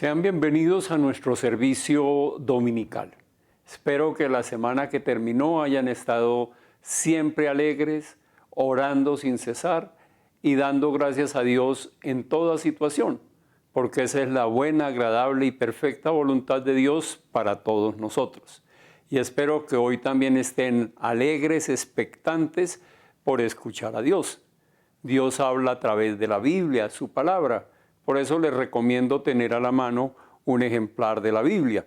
Sean bienvenidos a nuestro servicio dominical. Espero que la semana que terminó hayan estado siempre alegres, orando sin cesar y dando gracias a Dios en toda situación, porque esa es la buena, agradable y perfecta voluntad de Dios para todos nosotros. Y espero que hoy también estén alegres, expectantes por escuchar a Dios. Dios habla a través de la Biblia, su palabra. Por eso les recomiendo tener a la mano un ejemplar de la Biblia.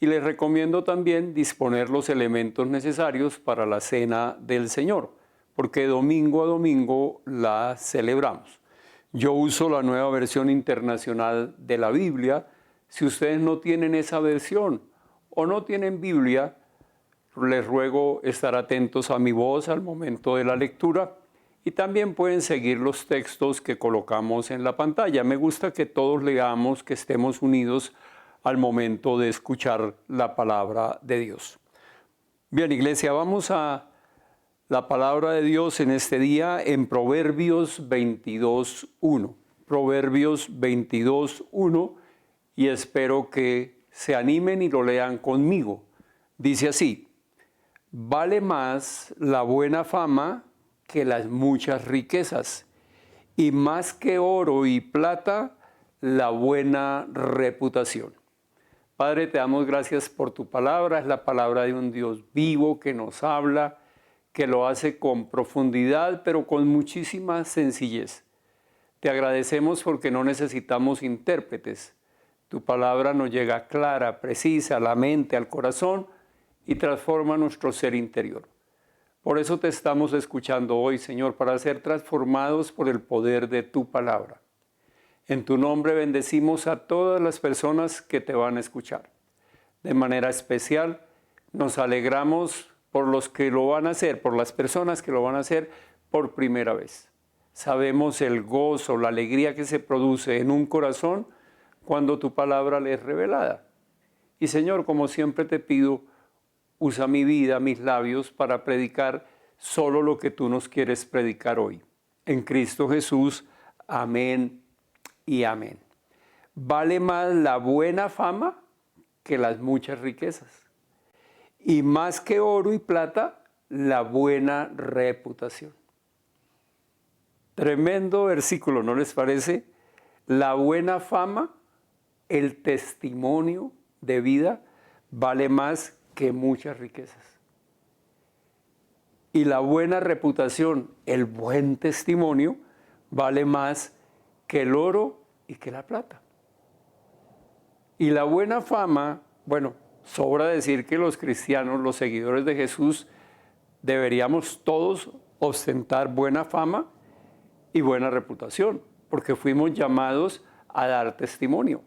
Y les recomiendo también disponer los elementos necesarios para la cena del Señor, porque domingo a domingo la celebramos. Yo uso la nueva versión internacional de la Biblia. Si ustedes no tienen esa versión o no tienen Biblia, les ruego estar atentos a mi voz al momento de la lectura. Y también pueden seguir los textos que colocamos en la pantalla. Me gusta que todos leamos, que estemos unidos al momento de escuchar la palabra de Dios. Bien, iglesia, vamos a la palabra de Dios en este día en Proverbios 22:1. Proverbios 22:1, y espero que se animen y lo lean conmigo. Dice así: vale más la buena fama que las muchas riquezas, y más que oro y plata, la buena reputación. Padre, te damos gracias por tu palabra. Es la palabra de un Dios vivo que nos habla, que lo hace con profundidad, pero con muchísima sencillez. Te agradecemos porque no necesitamos intérpretes. Tu palabra nos llega clara, precisa, a la mente, al corazón, y transforma nuestro ser interior. Por eso te estamos escuchando hoy, Señor, para ser transformados por el poder de tu palabra. En tu nombre bendecimos a todas las personas que te van a escuchar. De manera especial, nos alegramos por los que lo van a hacer, por las personas que lo van a hacer por primera vez. Sabemos el gozo, la alegría que se produce en un corazón cuando tu palabra le es revelada. Y Señor, como siempre te pido, usa mi vida, mis labios, para predicar solo lo que tú nos quieres predicar hoy. En Cristo Jesús, amén y amén. Vale más la buena fama que las muchas riquezas, y más que oro y plata, la buena reputación. Tremendo versículo, ¿no les parece? La buena fama, el testimonio de vida, vale más que muchas riquezas. Y la buena reputación, el buen testimonio, vale más que el oro y que la plata. Y la buena fama, bueno, sobra decir que los cristianos, los seguidores de Jesús, deberíamos todos ostentar buena fama y buena reputación, porque fuimos llamados a dar testimonio.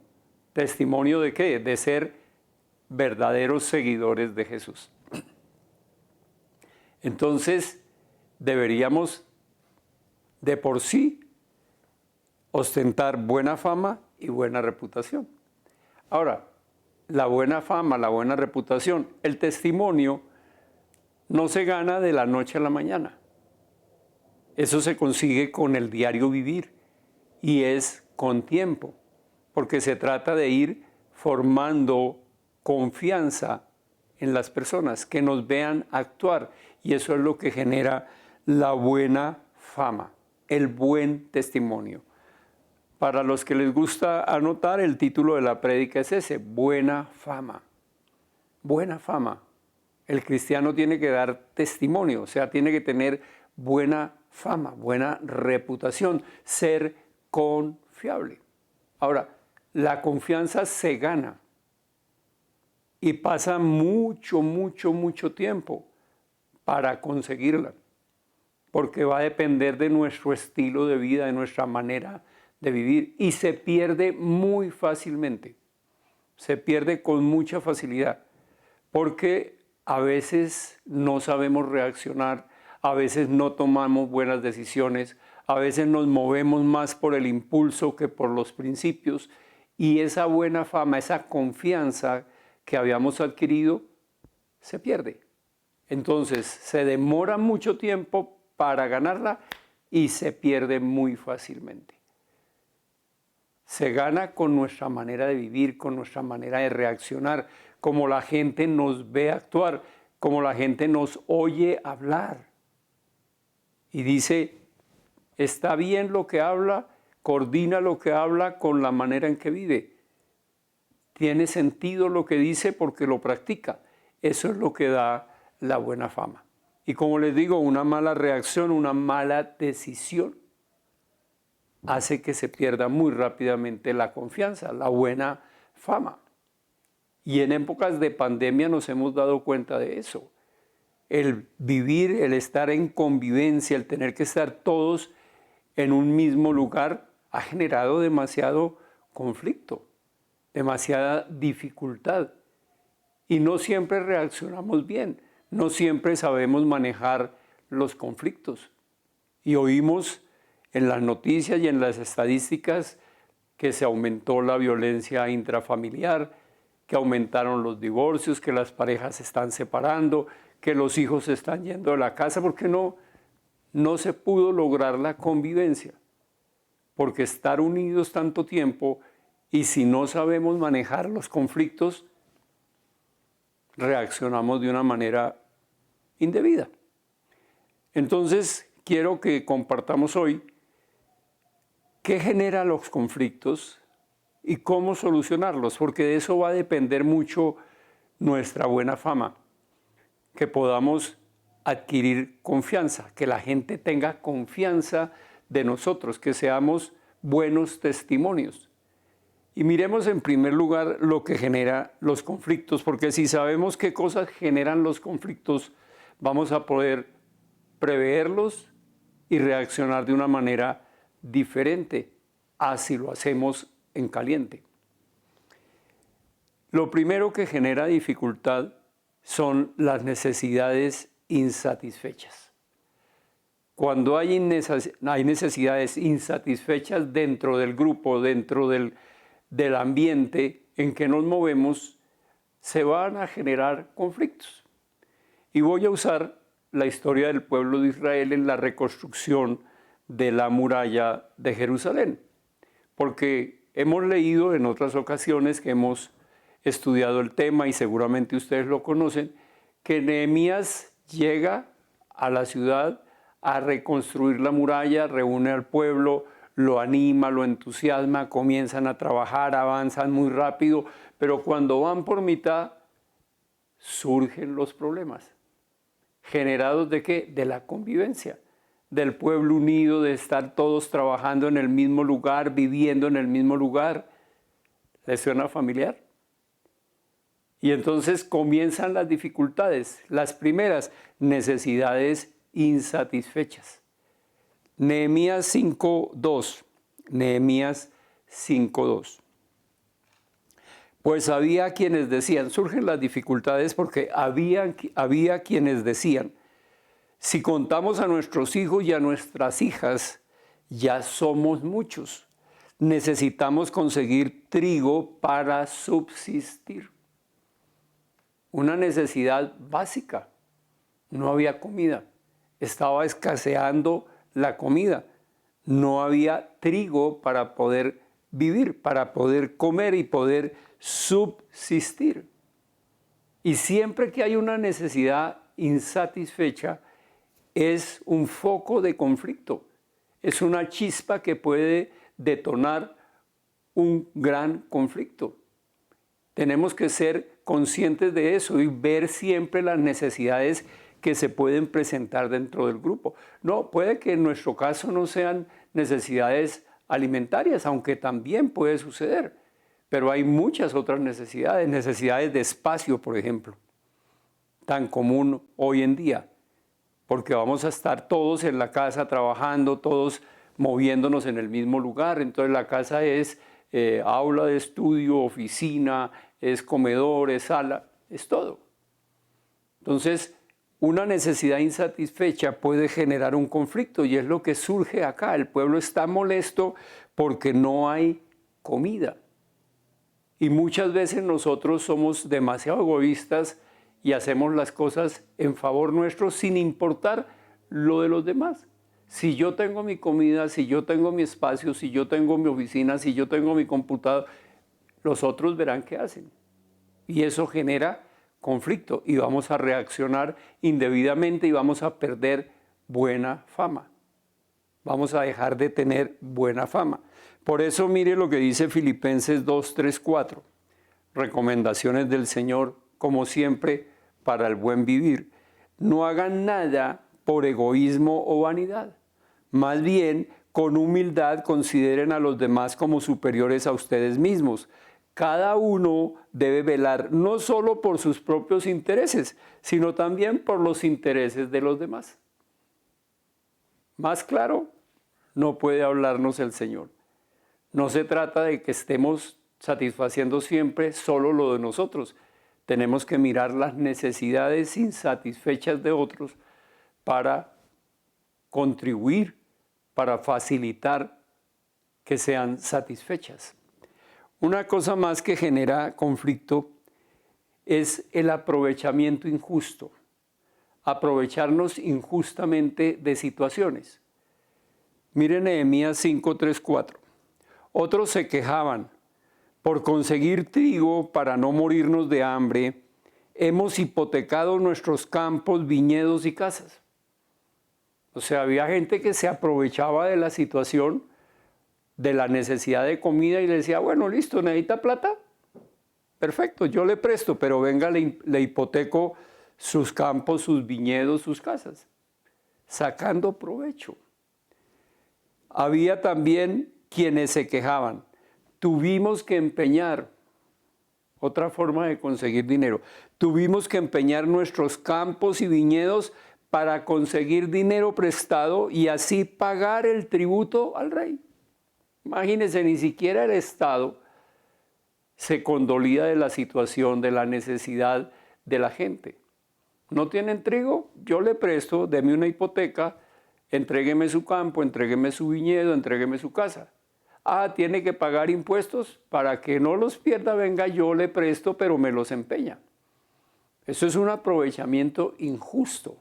¿Testimonio de qué? De ser verdaderos seguidores de Jesús. Entonces, deberíamos de por sí ostentar buena fama y buena reputación. Ahora, la buena fama, la buena reputación, el testimonio no se gana de la noche a la mañana. Eso se consigue con el diario vivir y es con tiempo, porque se trata de ir formando confianza en las personas, que nos vean actuar, y eso es lo que genera la buena fama, el buen testimonio. Para los que les gusta anotar, el título de la prédica es ese: buena fama. Buena fama. El cristiano tiene que dar testimonio, o sea, tiene que tener buena fama, buena reputación, ser confiable. Ahora, la confianza se gana. Y pasa mucho tiempo para conseguirla, porque va a depender de nuestro estilo de vida, de nuestra manera de vivir, y se pierde muy fácilmente, se pierde con mucha facilidad, porque a veces no sabemos reaccionar, a veces no tomamos buenas decisiones, a veces nos movemos más por el impulso que por los principios, y esa buena fama, esa confianza que habíamos adquirido, se pierde. Entonces, se demora mucho tiempo para ganarla y se pierde muy fácilmente. se gana con nuestra manera de vivir, con nuestra manera de reaccionar, como la gente nos ve actuar, como la gente nos oye hablar. Y dice, está bien lo que habla, coordina lo que habla con la manera en que vive. Tiene sentido lo que dice porque lo practica. Eso es lo que da la buena fama. Y como les digo, una mala reacción, una mala decisión hace que se pierda muy rápidamente la confianza, la buena fama. Y en épocas de pandemia nos hemos dado cuenta de eso. El vivir, el estar en convivencia, el tener que estar todos en un mismo lugar ha generado demasiado conflicto, demasiada dificultad. Y no siempre reaccionamos bien, no siempre sabemos manejar los conflictos. Y oímos en las noticias y en las estadísticas que se aumentó la violencia intrafamiliar, que aumentaron los divorcios, que las parejas se están separando, que los hijos se están yendo de la casa, porque no se pudo lograr la convivencia. Porque estar unidos tanto tiempo y si no sabemos manejar los conflictos, reaccionamos de una manera indebida. Entonces, quiero que compartamos hoy qué genera los conflictos y cómo solucionarlos, porque de eso va a depender mucho nuestra buena fama, que podamos adquirir confianza, que la gente tenga confianza de nosotros, que seamos buenos testimonios. Y miremos en primer lugar lo que genera los conflictos, porque si sabemos qué cosas generan los conflictos, vamos a poder preverlos y reaccionar de una manera diferente a si lo hacemos en caliente. Lo primero que genera dificultad son las necesidades insatisfechas. Cuando hay necesidades insatisfechas dentro del grupo, dentro del ambiente en que nos movemos, se van a generar conflictos. Y voy a usar la historia del pueblo de Israel en la reconstrucción de la muralla de Jerusalén, porque hemos leído en otras ocasiones que hemos estudiado el tema y seguramente ustedes lo conocen, que Nehemías llega a la ciudad a reconstruir la muralla, reúne al pueblo, lo anima, lo entusiasma, comienzan a trabajar, avanzan muy rápido, pero cuando van por mitad surgen los problemas. ¿Generados de qué? De la convivencia, del pueblo unido, de estar todos trabajando en el mismo lugar, viviendo en el mismo lugar. ¿Les suena familiar? Y entonces comienzan las dificultades, las primeras necesidades insatisfechas. Nehemías 5:2. Nehemías 5:2. Pues había quienes decían, surgen las dificultades porque había quienes decían, si contamos a nuestros hijos y a nuestras hijas, ya somos muchos. Necesitamos conseguir trigo para subsistir. Una necesidad básica. No había comida. Estaba escaseando la comida. No había trigo para poder vivir, para poder comer y poder subsistir. Y siempre que hay una necesidad insatisfecha, es un foco de conflicto. Es una chispa que puede detonar un gran conflicto. Tenemos que ser conscientes de eso y ver siempre las necesidades que se pueden presentar dentro del grupo. No, puede que en nuestro caso no sean necesidades alimentarias, aunque también puede suceder, pero hay muchas otras necesidades, necesidades de espacio, por ejemplo, tan común hoy en día, porque vamos a estar todos en la casa trabajando, todos moviéndonos en el mismo lugar, entonces la casa es aula de estudio, oficina, es comedor, es sala, es todo. Entonces, una necesidad insatisfecha puede generar un conflicto y es lo que surge acá. El pueblo está molesto porque no hay comida. Y muchas veces nosotros somos demasiado egoístas y hacemos las cosas en favor nuestro sin importar lo de los demás. Si yo tengo mi comida, si yo tengo mi espacio, si yo tengo mi oficina, si yo tengo mi computador, los otros verán qué hacen. Y eso genera conflicto y vamos a reaccionar indebidamente y vamos a perder buena fama. Vamos a dejar de tener buena fama. Por eso mire lo que dice Filipenses 2, 3, 4. Recomendaciones del Señor, como siempre, para el buen vivir. No hagan nada por egoísmo o vanidad. Más bien, con humildad consideren a los demás como superiores a ustedes mismos. Cada uno debe velar no solo por sus propios intereses, sino también por los intereses de los demás. Más claro, no puede hablarnos el Señor. No se trata de que estemos satisfaciendo siempre solo lo de nosotros. Tenemos que mirar las necesidades insatisfechas de otros para contribuir, para facilitar que sean satisfechas. Una cosa más que genera conflicto es el aprovechamiento injusto, aprovecharnos injustamente de situaciones. Miren Nehemías 5, 3, 4. Otros se quejaban, por conseguir trigo para no morirnos de hambre, hemos hipotecado nuestros campos, viñedos y casas. O sea, había gente que se aprovechaba de la situación, de la necesidad de comida y le decía, bueno, listo, ¿necesita plata? Perfecto, yo le presto, pero venga, le hipoteco sus campos, sus viñedos, sus casas, sacando provecho. Había también quienes se quejaban, tuvimos que empeñar, otra forma de conseguir dinero, tuvimos que empeñar nuestros campos y viñedos para conseguir dinero prestado y así pagar el tributo al rey. Imagínense, ni siquiera el Estado se condolía de la situación, de la necesidad de la gente. ¿No tienen trigo? Yo le presto, deme una hipoteca, entrégueme su campo, entrégueme su viñedo, entrégueme su casa. Ah, tiene que pagar impuestos, para que no los pierda, venga, yo le presto, pero me los empeña. Eso es un aprovechamiento injusto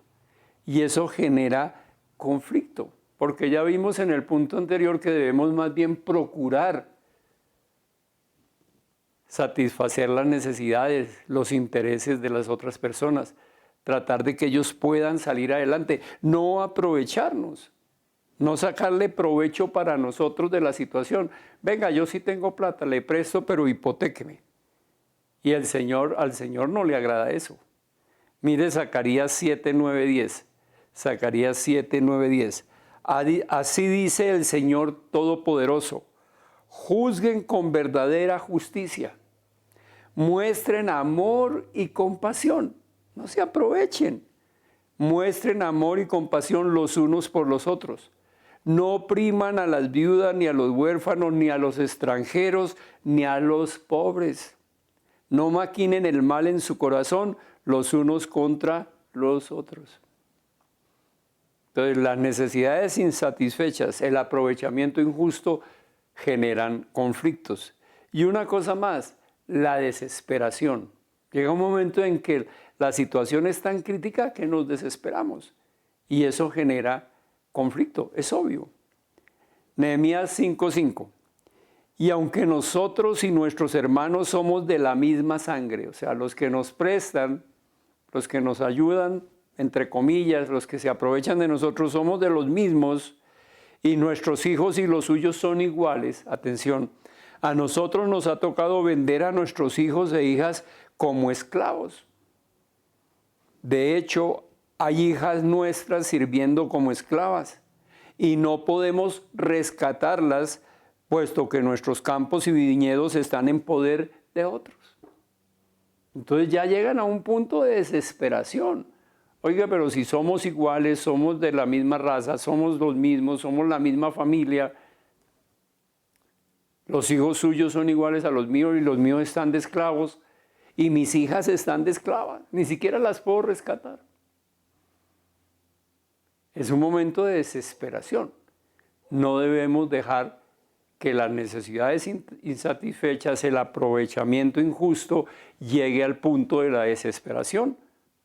y eso genera conflicto. Porque ya vimos en el punto anterior que debemos más bien procurar satisfacer las necesidades, los intereses de las otras personas, tratar de que ellos puedan salir adelante, no aprovecharnos, no sacarle provecho para nosotros de la situación. Venga, yo sí tengo plata, le presto, pero hipotéqueme. Y al Señor no le agrada eso. Mire Zacarías 7, 9, 10. Zacarías 7, 9, 10. Así dice el Señor Todopoderoso, juzguen con verdadera justicia, muestren amor y compasión, no se aprovechen, muestren amor y compasión los unos por los otros, no opriman a las viudas, ni a los huérfanos, ni a los extranjeros, ni a los pobres, no maquinen el mal en su corazón los unos contra los otros. Entonces, las necesidades insatisfechas, el aprovechamiento injusto generan conflictos. Y una cosa más, la desesperación. Llega un momento en que la situación es tan crítica que nos desesperamos y eso genera conflicto, es obvio. Nehemías 5:5. Y aunque nosotros y nuestros hermanos somos de la misma sangre, o sea, los que nos prestan, los que nos ayudan, entre comillas, los que se aprovechan de nosotros somos de los mismos y nuestros hijos y los suyos son iguales. Atención, a nosotros nos ha tocado vender a nuestros hijos e hijas como esclavos. De hecho, hay hijas nuestras sirviendo como esclavas y no podemos rescatarlas puesto que nuestros campos y viñedos están en poder de otros. Entonces ya llegan a un punto de desesperación. Oiga, pero si somos iguales, somos de la misma raza, somos los mismos, somos la misma familia, los hijos suyos son iguales a los míos y los míos están de esclavos y mis hijas están de esclavas, ni siquiera las puedo rescatar. Es un momento de desesperación. No debemos dejar que las necesidades insatisfechas, el aprovechamiento injusto llegue al punto de la desesperación,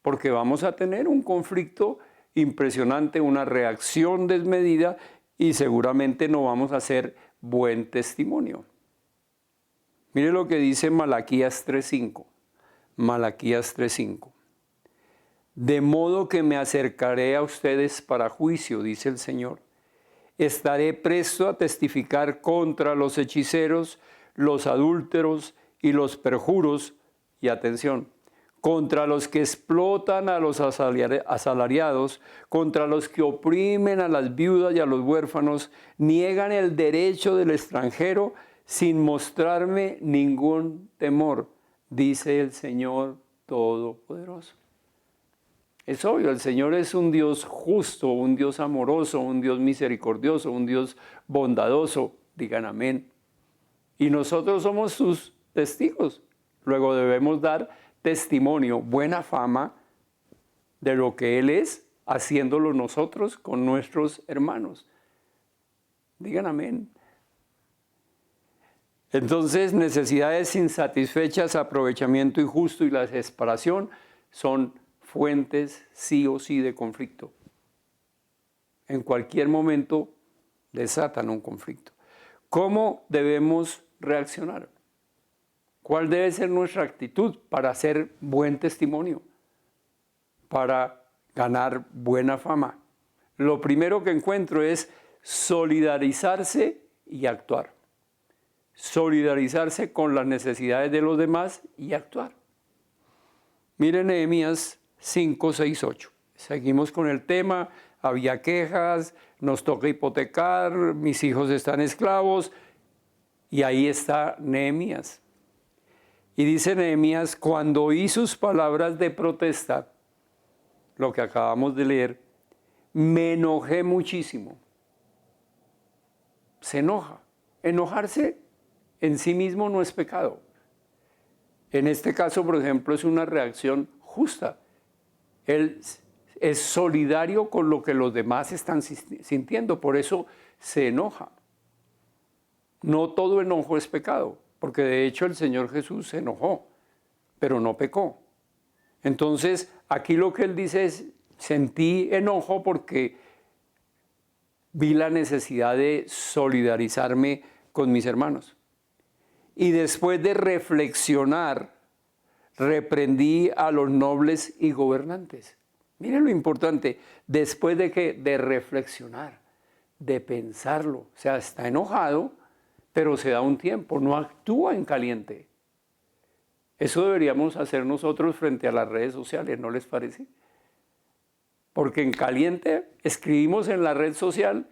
porque vamos a tener un conflicto impresionante, una reacción desmedida y seguramente no vamos a hacer buen testimonio. Mire lo que dice Malaquías 3:5. Malaquías 3:5. De modo que me acercaré a ustedes para juicio, dice el Señor. Estaré presto a testificar contra los hechiceros, los adúlteros y los perjuros, y atención, contra los que explotan a los asalariados, contra los que oprimen a las viudas y a los huérfanos, niegan el derecho del extranjero sin mostrarme ningún temor, dice el Señor Todopoderoso. Es obvio, el Señor es un Dios justo, un Dios amoroso, un Dios misericordioso, un Dios bondadoso. Digan amén. Y nosotros somos sus testigos. Luego debemos dar testimonio, buena fama de lo que Él es, haciéndolo nosotros con nuestros hermanos. Digan amén. Entonces, necesidades insatisfechas, aprovechamiento injusto y la desesperación son fuentes sí o sí de conflicto. En cualquier momento desatan un conflicto. ¿Cómo debemos reaccionar? ¿Cuál debe ser nuestra actitud para hacer buen testimonio? Para ganar buena fama. Lo primero que encuentro es solidarizarse y actuar. Solidarizarse con las necesidades de los demás y actuar. Miren Nehemías 5, 6, 8. Seguimos con el tema, había quejas, nos toca hipotecar, mis hijos están esclavos, y ahí está Nehemías. Y dice Nehemías, cuando oí sus palabras de protesta, lo que acabamos de leer, me enojé muchísimo. Se enoja. Enojarse en sí mismo no es pecado. En este caso, por ejemplo, es una reacción justa. Él es solidario con lo que los demás están sintiendo, por eso se enoja. No todo enojo es pecado, porque de hecho el Señor Jesús se enojó, pero no pecó. Entonces, aquí lo que él dice es, sentí enojo porque vi la necesidad de solidarizarme con mis hermanos. Y después de reflexionar, reprendí a los nobles y gobernantes. Miren lo importante, después de reflexionar, de pensarlo. O sea, está enojado, pero se da un tiempo, no actúa en caliente. Eso deberíamos hacer nosotros frente a las redes sociales, ¿no les parece? Porque en caliente escribimos en la red social,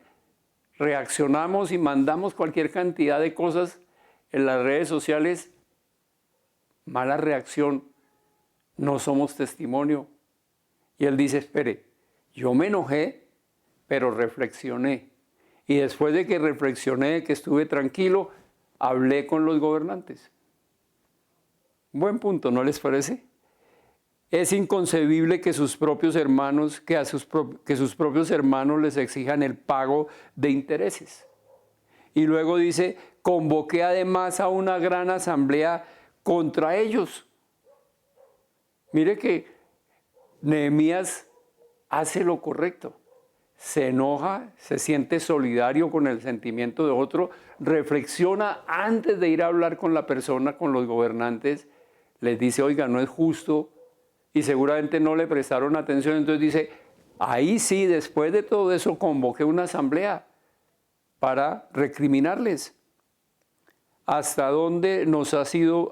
reaccionamos y mandamos cualquier cantidad de cosas en las redes sociales. Mala reacción, no somos testimonio. Y él dice, espere, yo me enojé, pero reflexioné. Y después de que reflexioné, que estuve tranquilo, hablé con los gobernantes. Buen punto, ¿no les parece? Es inconcebible que sus propios hermanos, que sus propios hermanos les exijan el pago de intereses. Y luego dice, convoqué además a una gran asamblea contra ellos. Mire que Nehemías hace lo correcto. Se enoja, se siente solidario con el sentimiento de otro, reflexiona antes de ir a hablar con la persona, con los gobernantes, les dice, oiga, no es justo, y seguramente no le prestaron atención, entonces dice, ahí sí, después de todo eso, convoqué una asamblea para recriminarles. Hasta donde nos ha sido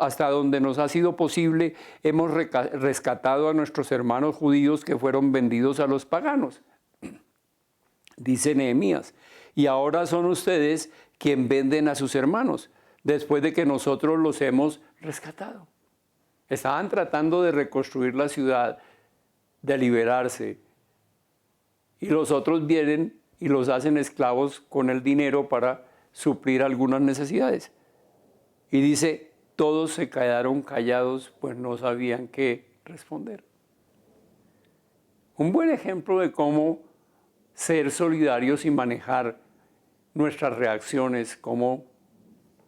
posible, hemos rescatado a nuestros hermanos judíos que fueron vendidos a los paganos. Dice Nehemías, y ahora son ustedes quien venden a sus hermanos, después de que nosotros los hemos rescatado. Estaban tratando de reconstruir la ciudad, de liberarse, y los otros vienen y los hacen esclavos con el dinero para suplir algunas necesidades. Y dice, todos se quedaron callados, pues no sabían qué responder. Un buen ejemplo de cómo ser solidarios y manejar nuestras reacciones, cómo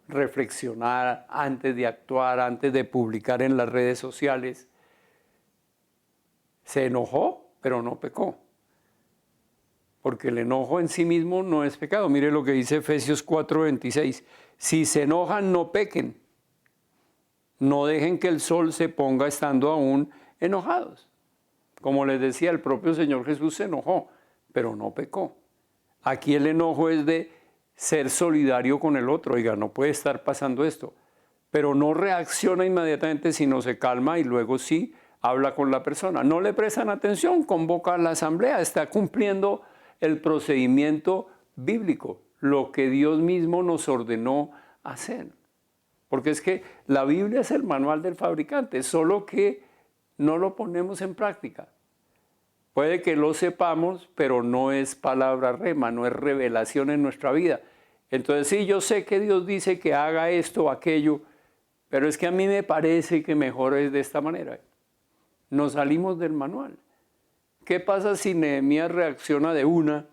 reflexionar antes de actuar, antes de publicar en las redes sociales. Se enojó, pero no pecó. porque el enojo en sí mismo no es pecado. Mire lo que dice Efesios 4:26. Si se enojan, no pequen. No dejen que el sol se ponga estando aún enojados. Como les decía, el propio Señor Jesús se enojó, pero no pecó. Aquí el enojo es de ser solidario con el otro. Oiga, no puede estar pasando esto. Pero no reacciona inmediatamente, sino se calma y luego sí habla con la persona. No le prestan atención, convoca a la asamblea, está cumpliendo el procedimiento bíblico, lo que Dios mismo nos ordenó hacer. Porque es que la Biblia es el manual del fabricante, solo que no lo ponemos en práctica. Puede que lo sepamos, pero no es palabra rema, no es revelación en nuestra vida. Entonces sí, yo sé que Dios dice que haga esto o aquello, pero es que a mí me parece que mejor es de esta manera. Nos salimos del manual. ¿Qué pasa si Nehemías reacciona de una?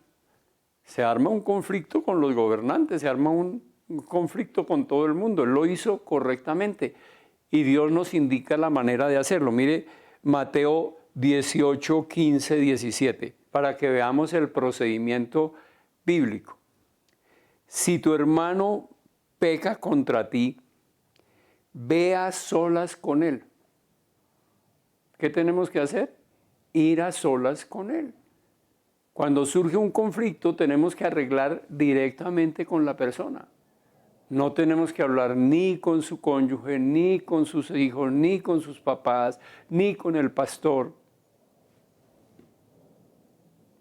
Se arma un conflicto con los gobernantes, se arma un conflicto con todo el mundo. Él lo hizo correctamente y Dios nos indica la manera de hacerlo. Mire Mateo 18, 15, 17, para que veamos el procedimiento bíblico. Si tu hermano peca contra ti, ve a solas con él. ¿Qué tenemos que hacer? Ir a solas con él. Cuando surge un conflicto, tenemos que arreglar directamente con la persona. No tenemos que hablar ni con su cónyuge, ni con sus hijos, ni con sus papás, ni con el pastor.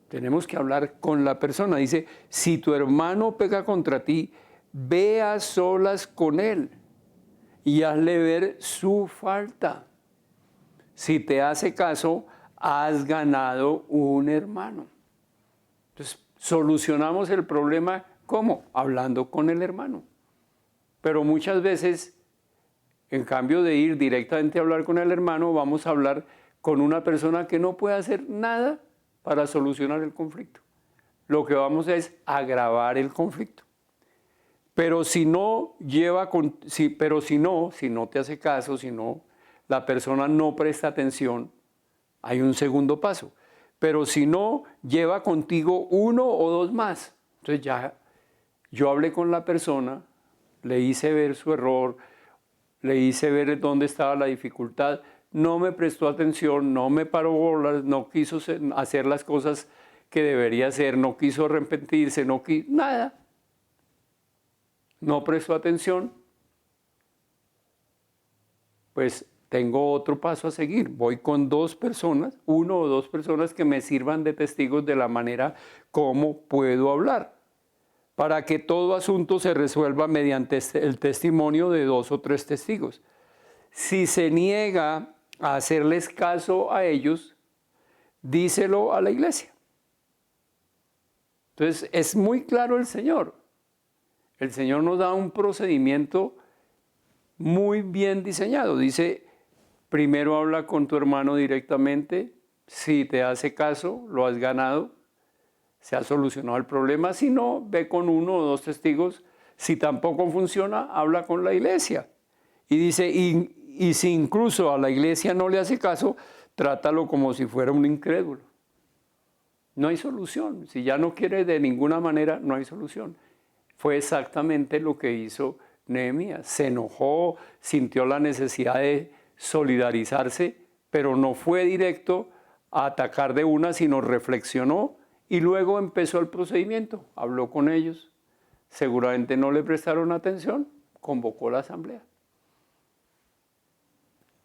Tenemos que hablar con la persona. Dice, si tu hermano peca contra ti, ve a solas con él y hazle ver su falta. Si te hace caso, has ganado un hermano. Entonces, solucionamos el problema, ¿cómo? Hablando con el hermano. Pero muchas veces, en cambio de ir directamente a hablar con el hermano, vamos a hablar con una persona que no puede hacer nada para solucionar el conflicto. Lo que vamos a es agravar el conflicto. Pero si no te hace caso, si no, la persona no presta atención, hay un segundo paso. Pero si no, lleva contigo uno o dos más. Entonces ya yo hablé con la persona, le hice ver su error, le hice ver dónde estaba la dificultad, no me prestó atención, no me paró bolas, no quiso hacer las cosas que debería hacer, no quiso arrepentirse, nada. No prestó atención, pues tengo otro paso a seguir. Voy con uno o dos personas que me sirvan de testigos de la manera como puedo hablar, para que todo asunto se resuelva mediante el testimonio de 2 o 3 testigos. Si se niega a hacerles caso a ellos, díselo a la iglesia. Entonces, es muy claro el Señor. El Señor nos da un procedimiento muy bien diseñado. Dice, primero habla con tu hermano directamente. Si te hace caso, lo has ganado. Se ha solucionado el problema. Si no, ve con 1 o 2 testigos. Si tampoco funciona, habla con la iglesia. Y dice, y si incluso a la iglesia no le hace caso, trátalo como si fuera un incrédulo. No hay solución. Si ya no quiere de ninguna manera, no hay solución. Fue exactamente lo que hizo Nehemías. Se enojó, sintió la necesidad de solidarizarse, pero no fue directo a atacar de una, sino reflexionó y luego empezó el procedimiento. Habló con ellos. Seguramente no le prestaron atención, convocó la asamblea.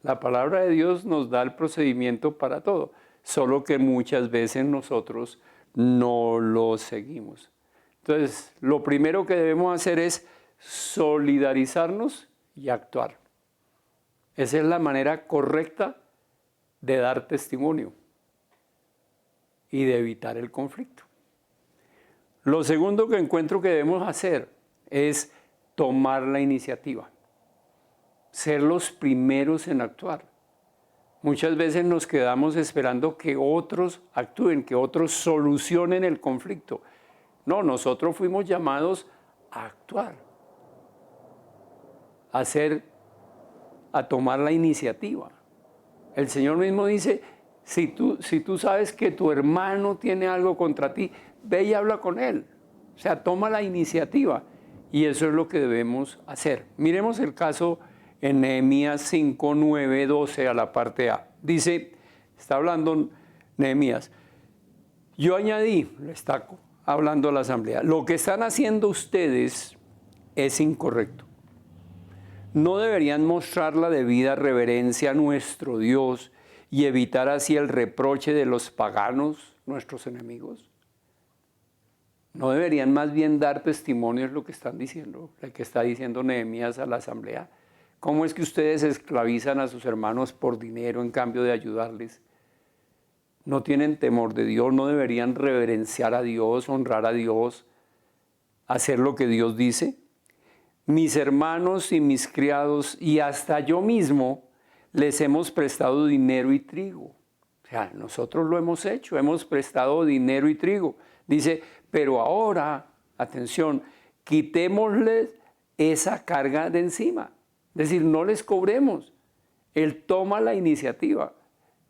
La palabra de Dios nos da el procedimiento para todo, solo que muchas veces nosotros no lo seguimos. Entonces, lo primero que debemos hacer es solidarizarnos y actuar. Esa es la manera correcta de dar testimonio y de evitar el conflicto. Lo segundo que encuentro que debemos hacer es tomar la iniciativa. Ser los primeros en actuar. Muchas veces nos quedamos esperando que otros actúen, que otros solucionen el conflicto. No, nosotros fuimos llamados a actuar, a tomar la iniciativa. El Señor mismo dice, si tú sabes que tu hermano tiene algo contra ti, ve y habla con él. O sea, toma la iniciativa. Y eso es lo que debemos hacer. Miremos el caso en Nehemías 5, 9, 12 a la parte A. Dice, está hablando Nehemías, yo añadí, le está hablando a la asamblea, lo que están haciendo ustedes es incorrecto. ¿No deberían mostrar la debida reverencia a nuestro Dios y evitar así el reproche de los paganos, nuestros enemigos? ¿No deberían más bien dar testimonio, es lo que están diciendo, lo que está diciendo Nehemías a la asamblea? ¿Cómo es que ustedes esclavizan a sus hermanos por dinero en cambio de ayudarles? ¿No tienen temor de Dios? ¿No deberían reverenciar a Dios, honrar a Dios, hacer lo que Dios dice? Mis hermanos y mis criados y hasta yo mismo les hemos prestado dinero y trigo. O sea, nosotros lo hemos hecho, hemos prestado dinero y trigo. Dice, pero ahora, atención, quitémosles esa carga de encima. Es decir, no les cobremos. Él toma la iniciativa.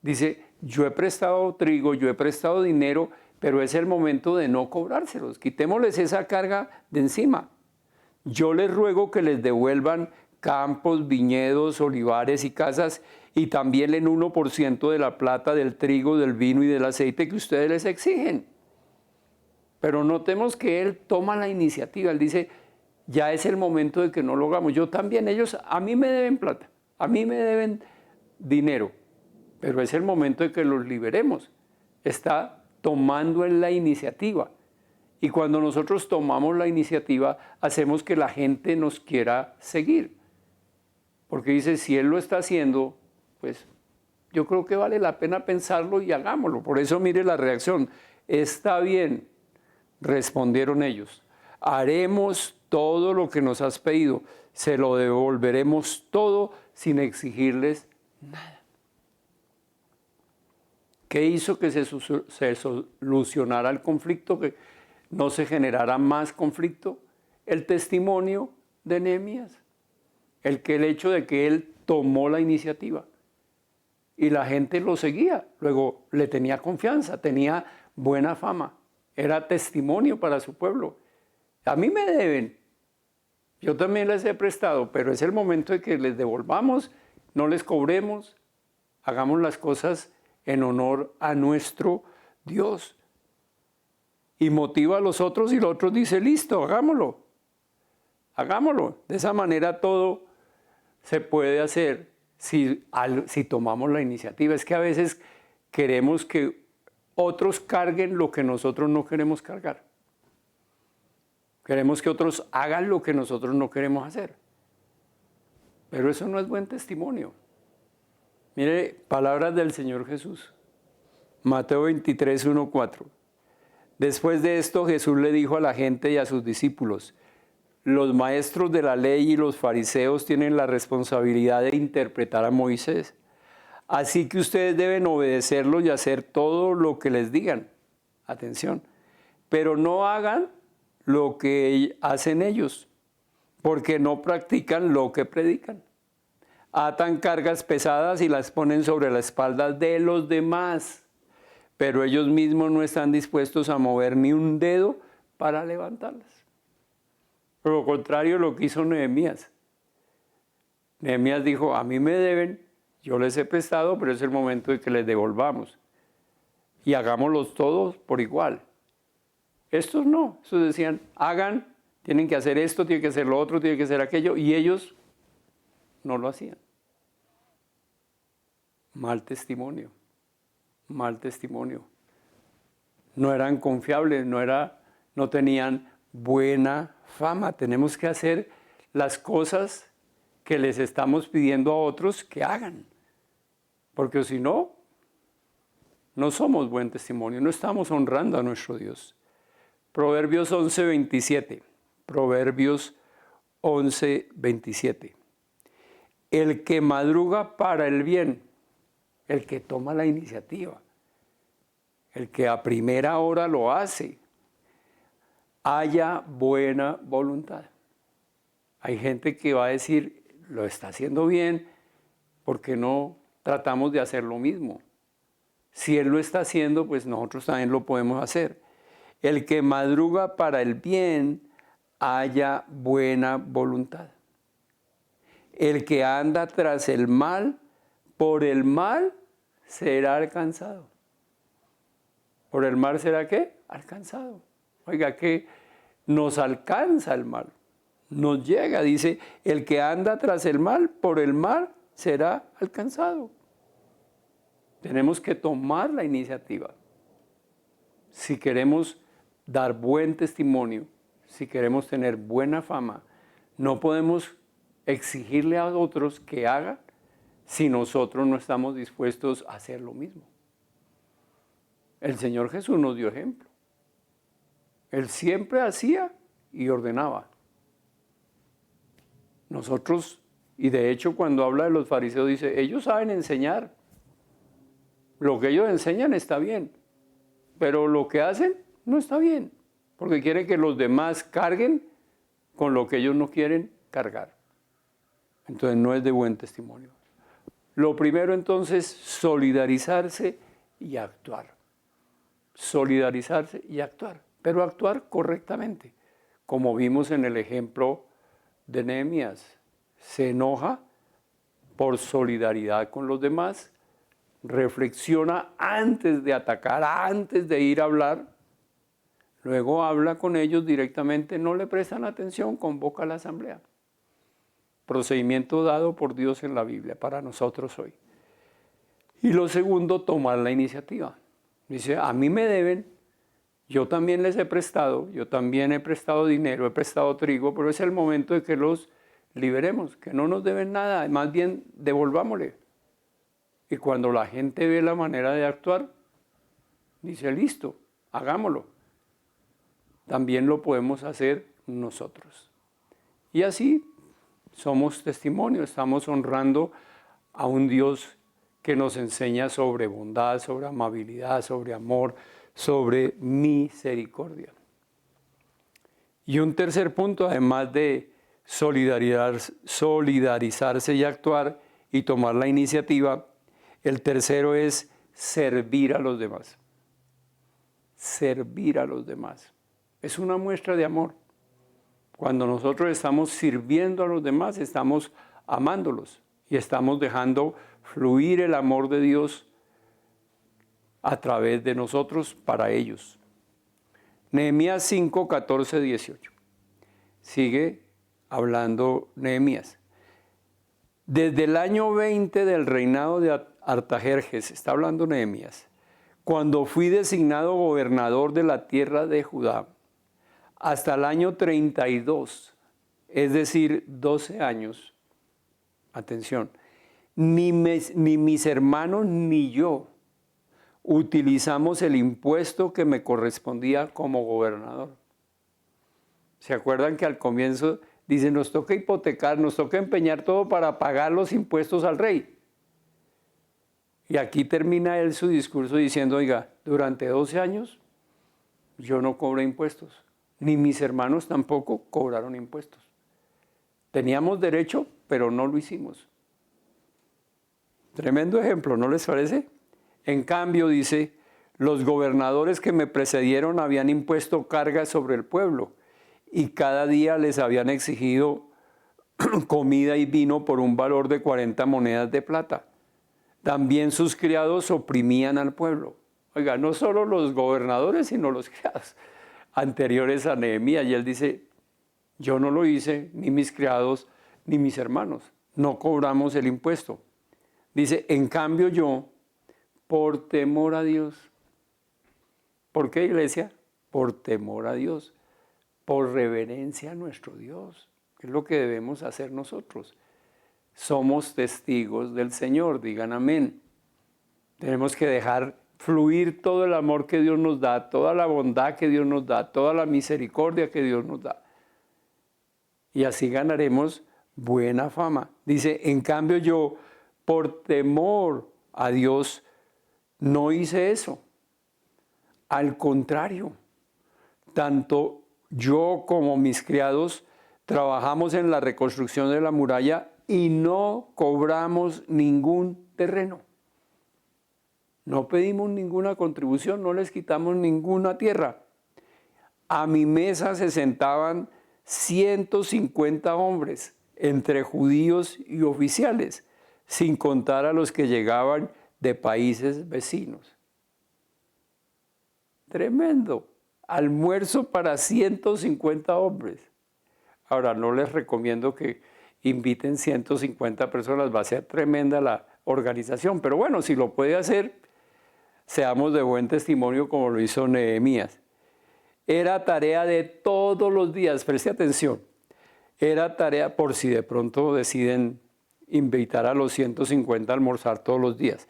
Dice, yo he prestado trigo, yo he prestado dinero, pero es el momento de no cobrárselos. Quitémosles esa carga de encima. Yo les ruego que les devuelvan campos, viñedos, olivares y casas, y también el 1% de la plata, del trigo, del vino y del aceite que ustedes les exigen. Pero notemos que Él toma la iniciativa. Él dice, ya es el momento de que no lo hagamos. Yo también, ellos a mí me deben plata, a mí me deben dinero, pero es el momento de que los liberemos. Está tomando Él la iniciativa. Y cuando nosotros tomamos la iniciativa, hacemos que la gente nos quiera seguir. Porque dice, si Él lo está haciendo, pues yo creo que vale la pena pensarlo y hagámoslo. Por eso mire la reacción. Está bien, respondieron ellos. Haremos todo lo que nos has pedido. Se lo devolveremos todo sin exigirles nada. ¿Qué hizo que se solucionara el conflicto? Que no se generara más conflicto. El testimonio de Nehemías. El hecho de que él tomó la iniciativa. Y la gente lo seguía. Luego le tenía confianza, tenía buena fama. Era testimonio para su pueblo. A mí me deben. Yo también les he prestado, pero es el momento de que les devolvamos, no les cobremos, hagamos las cosas en honor a nuestro Dios. Y motiva a los otros y los otros dicen, listo, hagámoslo. Hagámoslo. De esa manera todo se puede hacer si tomamos la iniciativa. Es que a veces queremos que otros carguen lo que nosotros no queremos cargar. Queremos que otros hagan lo que nosotros no queremos hacer. Pero eso no es buen testimonio. Mire, palabras del Señor Jesús. Mateo 23, 1, 4. Después de esto Jesús le dijo a la gente y a sus discípulos, los maestros de la ley y los fariseos tienen la responsabilidad de interpretar a Moisés. Así que ustedes deben obedecerlo y hacer todo lo que les digan. Atención. Pero no hagan lo que hacen ellos, porque no practican lo que predican. Atan cargas pesadas y las ponen sobre la espalda de los demás, pero ellos mismos no están dispuestos a mover ni un dedo para levantarlas. Por lo contrario, lo que hizo Nehemías. Nehemías dijo, a mí me deben, yo les he prestado, pero es el momento de que les devolvamos. Y hagámoslos todos por igual. Estos no, estos decían, hagan, tienen que hacer esto, tienen que hacer lo otro, tienen que hacer aquello, y ellos no lo hacían. Mal testimonio, mal testimonio. No eran confiables, no tenían buena fama. Tenemos que hacer las cosas que les estamos pidiendo a otros que hagan, porque si no, no somos buen testimonio, no estamos honrando a nuestro Dios. Proverbios 11, 27. Proverbios 11, 27. El que madruga para el bien, el que toma la iniciativa, el que a primera hora lo hace, haya buena voluntad. Hay gente que va a decir, lo está haciendo bien, ¿por qué no tratamos de hacer lo mismo? Si él lo está haciendo, pues nosotros también lo podemos hacer. El que madruga para el bien haya buena voluntad. El que anda tras el mal, por el mal será alcanzado. ¿Por el mal será qué? Alcanzado. Oiga, que nos alcanza el mal. Nos llega, dice, el que anda tras el mal, por el mal será alcanzado. Tenemos que tomar la iniciativa. Si queremos dar buen testimonio, si queremos tener buena fama, no podemos exigirle a otros que hagan si nosotros no estamos dispuestos a hacer lo mismo. El Señor Jesús nos dio ejemplo. Él siempre hacía y ordenaba. Nosotros, y de hecho cuando habla de los fariseos dice, ellos saben enseñar. Lo que ellos enseñan está bien, pero lo que hacen no está bien, porque quieren que los demás carguen con lo que ellos no quieren cargar. Entonces no es de buen testimonio. Lo primero entonces, solidarizarse y actuar. Solidarizarse y actuar, pero actuar correctamente, como vimos en el ejemplo de Nehemías. Se enoja por solidaridad con los demás, reflexiona antes de atacar, antes de ir a hablar, luego habla con ellos directamente, no le prestan atención, convoca a la asamblea. Procedimiento dado por Dios en la Biblia para nosotros hoy. Y lo segundo, tomar la iniciativa. Dice, a mí me deben, yo también les he prestado, yo también he prestado dinero, he prestado trigo, pero es el momento de que los liberemos, que no nos deben nada, más bien devolvámosle. Y cuando la gente ve la manera de actuar, dice, listo, hagámoslo. También lo podemos hacer nosotros. Y así somos testimonio, estamos honrando a un Dios que nos enseña sobre bondad, sobre amabilidad, sobre amor, sobre misericordia. Y un tercer punto, además de solidarizarse y actuar y tomar la iniciativa, el tercero es servir a los demás. Servir a los demás. Es una muestra de amor. Cuando nosotros estamos sirviendo a los demás, estamos amándolos y estamos dejando fluir el amor de Dios a través de nosotros para ellos. Nehemías 5, 14, 18. Sigue hablando Nehemías. Desde el año 20 del reinado de Artajerjes, está hablando Nehemías, cuando fui designado gobernador de la tierra de Judá, hasta el año 32, es decir, 12 años, atención, ni mis hermanos ni yo utilizamos el impuesto que me correspondía como gobernador. ¿Se acuerdan que al comienzo dicen, nos toca hipotecar, nos toca empeñar todo para pagar los impuestos al rey? Y aquí termina él su discurso diciendo, oiga, durante 12 años yo no cobré impuestos, ni mis hermanos tampoco cobraron impuestos. Teníamos derecho, pero no lo hicimos. Tremendo ejemplo, ¿no les parece? En cambio, dice, los gobernadores que me precedieron habían impuesto cargas sobre el pueblo y cada día les habían exigido comida y vino por un valor de 40 monedas de plata. También sus criados oprimían al pueblo. Oiga, no solo los gobernadores, sino los criados anteriores a Nehemías. Y él dice, yo no lo hice, ni mis criados, ni mis hermanos. No cobramos el impuesto. Dice, en cambio yo, por temor a Dios. ¿Por qué, iglesia? Por temor a Dios, por reverencia a nuestro Dios, que es lo que debemos hacer nosotros. Somos testigos del Señor, digan amén. Tenemos que dejar fluir todo el amor que Dios nos da, toda la bondad que Dios nos da, toda la misericordia que Dios nos da. Y así ganaremos buena fama. Dice, en cambio yo, por temor a Dios, no hice eso. Al contrario, tanto yo como mis criados trabajamos en la reconstrucción de la muralla y no cobramos ningún terreno. No pedimos ninguna contribución, no les quitamos ninguna tierra. A mi mesa se sentaban 150 hombres, entre judíos y oficiales, sin contar a los que llegaban de países vecinos. Tremendo. Almuerzo para 150 hombres. Ahora, no les recomiendo que inviten 150 personas, va a ser tremenda la organización, pero bueno, si lo puede hacer, seamos de buen testimonio como lo hizo Nehemías. Era tarea de todos los días, preste atención, era tarea por si de pronto deciden invitar a los 150 a almorzar todos los días.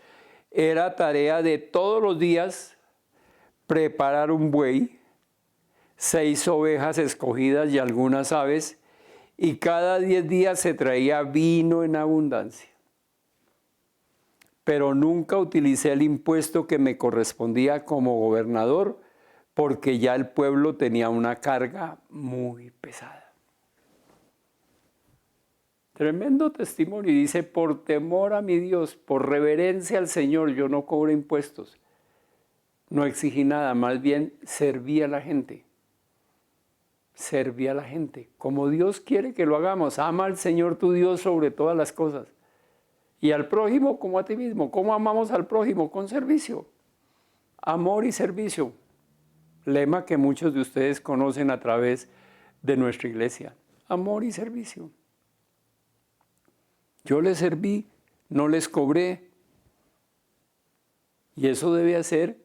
Era tarea de todos los días preparar un buey, 6 ovejas escogidas y algunas aves, y cada 10 días se traía vino en abundancia. Pero nunca utilicé el impuesto que me correspondía como gobernador, porque ya el pueblo tenía una carga muy pesada. Tremendo testimonio. Y dice, por temor a mi Dios, por reverencia al Señor, yo no cobro impuestos. No exigí nada, más bien serví a la gente. Serví a la gente, como Dios quiere que lo hagamos. Ama al Señor tu Dios sobre todas las cosas. Y al prójimo como a ti mismo. ¿Cómo amamos al prójimo? Con servicio. Amor y servicio. Lema que muchos de ustedes conocen a través de nuestra iglesia. Amor y servicio. Yo les serví, no les cobré. Y eso debe hacer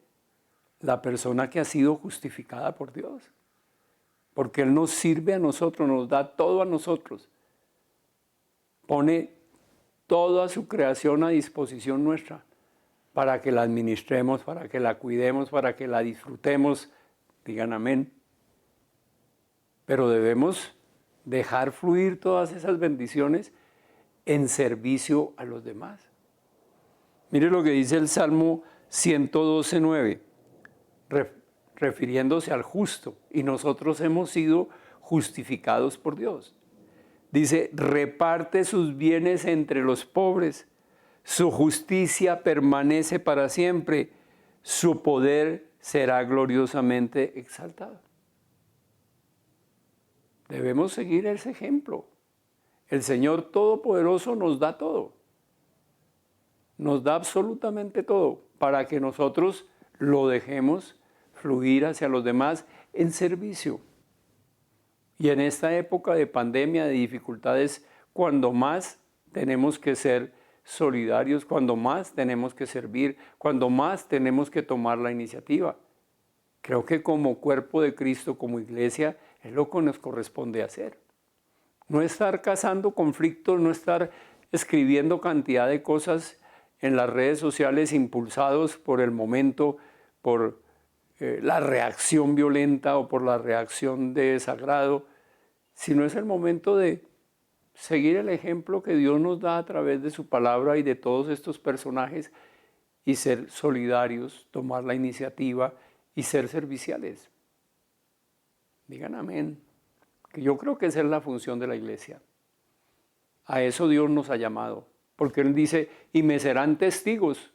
la persona que ha sido justificada por Dios. Porque Él nos sirve a nosotros, nos da todo a nosotros. Pone toda su creación a disposición nuestra para que la administremos, para que la cuidemos, para que la disfrutemos. Digan amén. Pero debemos dejar fluir todas esas bendiciones en servicio a los demás. Mire lo que dice el Salmo 112:9, refiriéndose al justo, y nosotros hemos sido justificados por Dios. Dice, reparte sus bienes entre los pobres, su justicia permanece para siempre, su poder será gloriosamente exaltado. Debemos seguir ese ejemplo. El Señor Todopoderoso nos da todo. Nos da absolutamente todo para que nosotros lo dejemos fluir hacia los demás en servicio. Y en esta época de pandemia, de dificultades, cuando más tenemos que ser solidarios, cuando más tenemos que servir, cuando más tenemos que tomar la iniciativa. Creo que como cuerpo de Cristo, como iglesia, es lo que nos corresponde hacer. No estar cazando conflictos, no estar escribiendo cantidad de cosas en las redes sociales impulsados por el momento, por la reacción violenta o por la reacción de desagrado, sino es el momento de seguir el ejemplo que Dios nos da a través de su palabra y de todos estos personajes y ser solidarios, tomar la iniciativa y ser serviciales. Digan amén. Que yo creo que esa es la función de la iglesia. A eso Dios nos ha llamado. Porque Él dice, y me serán testigos.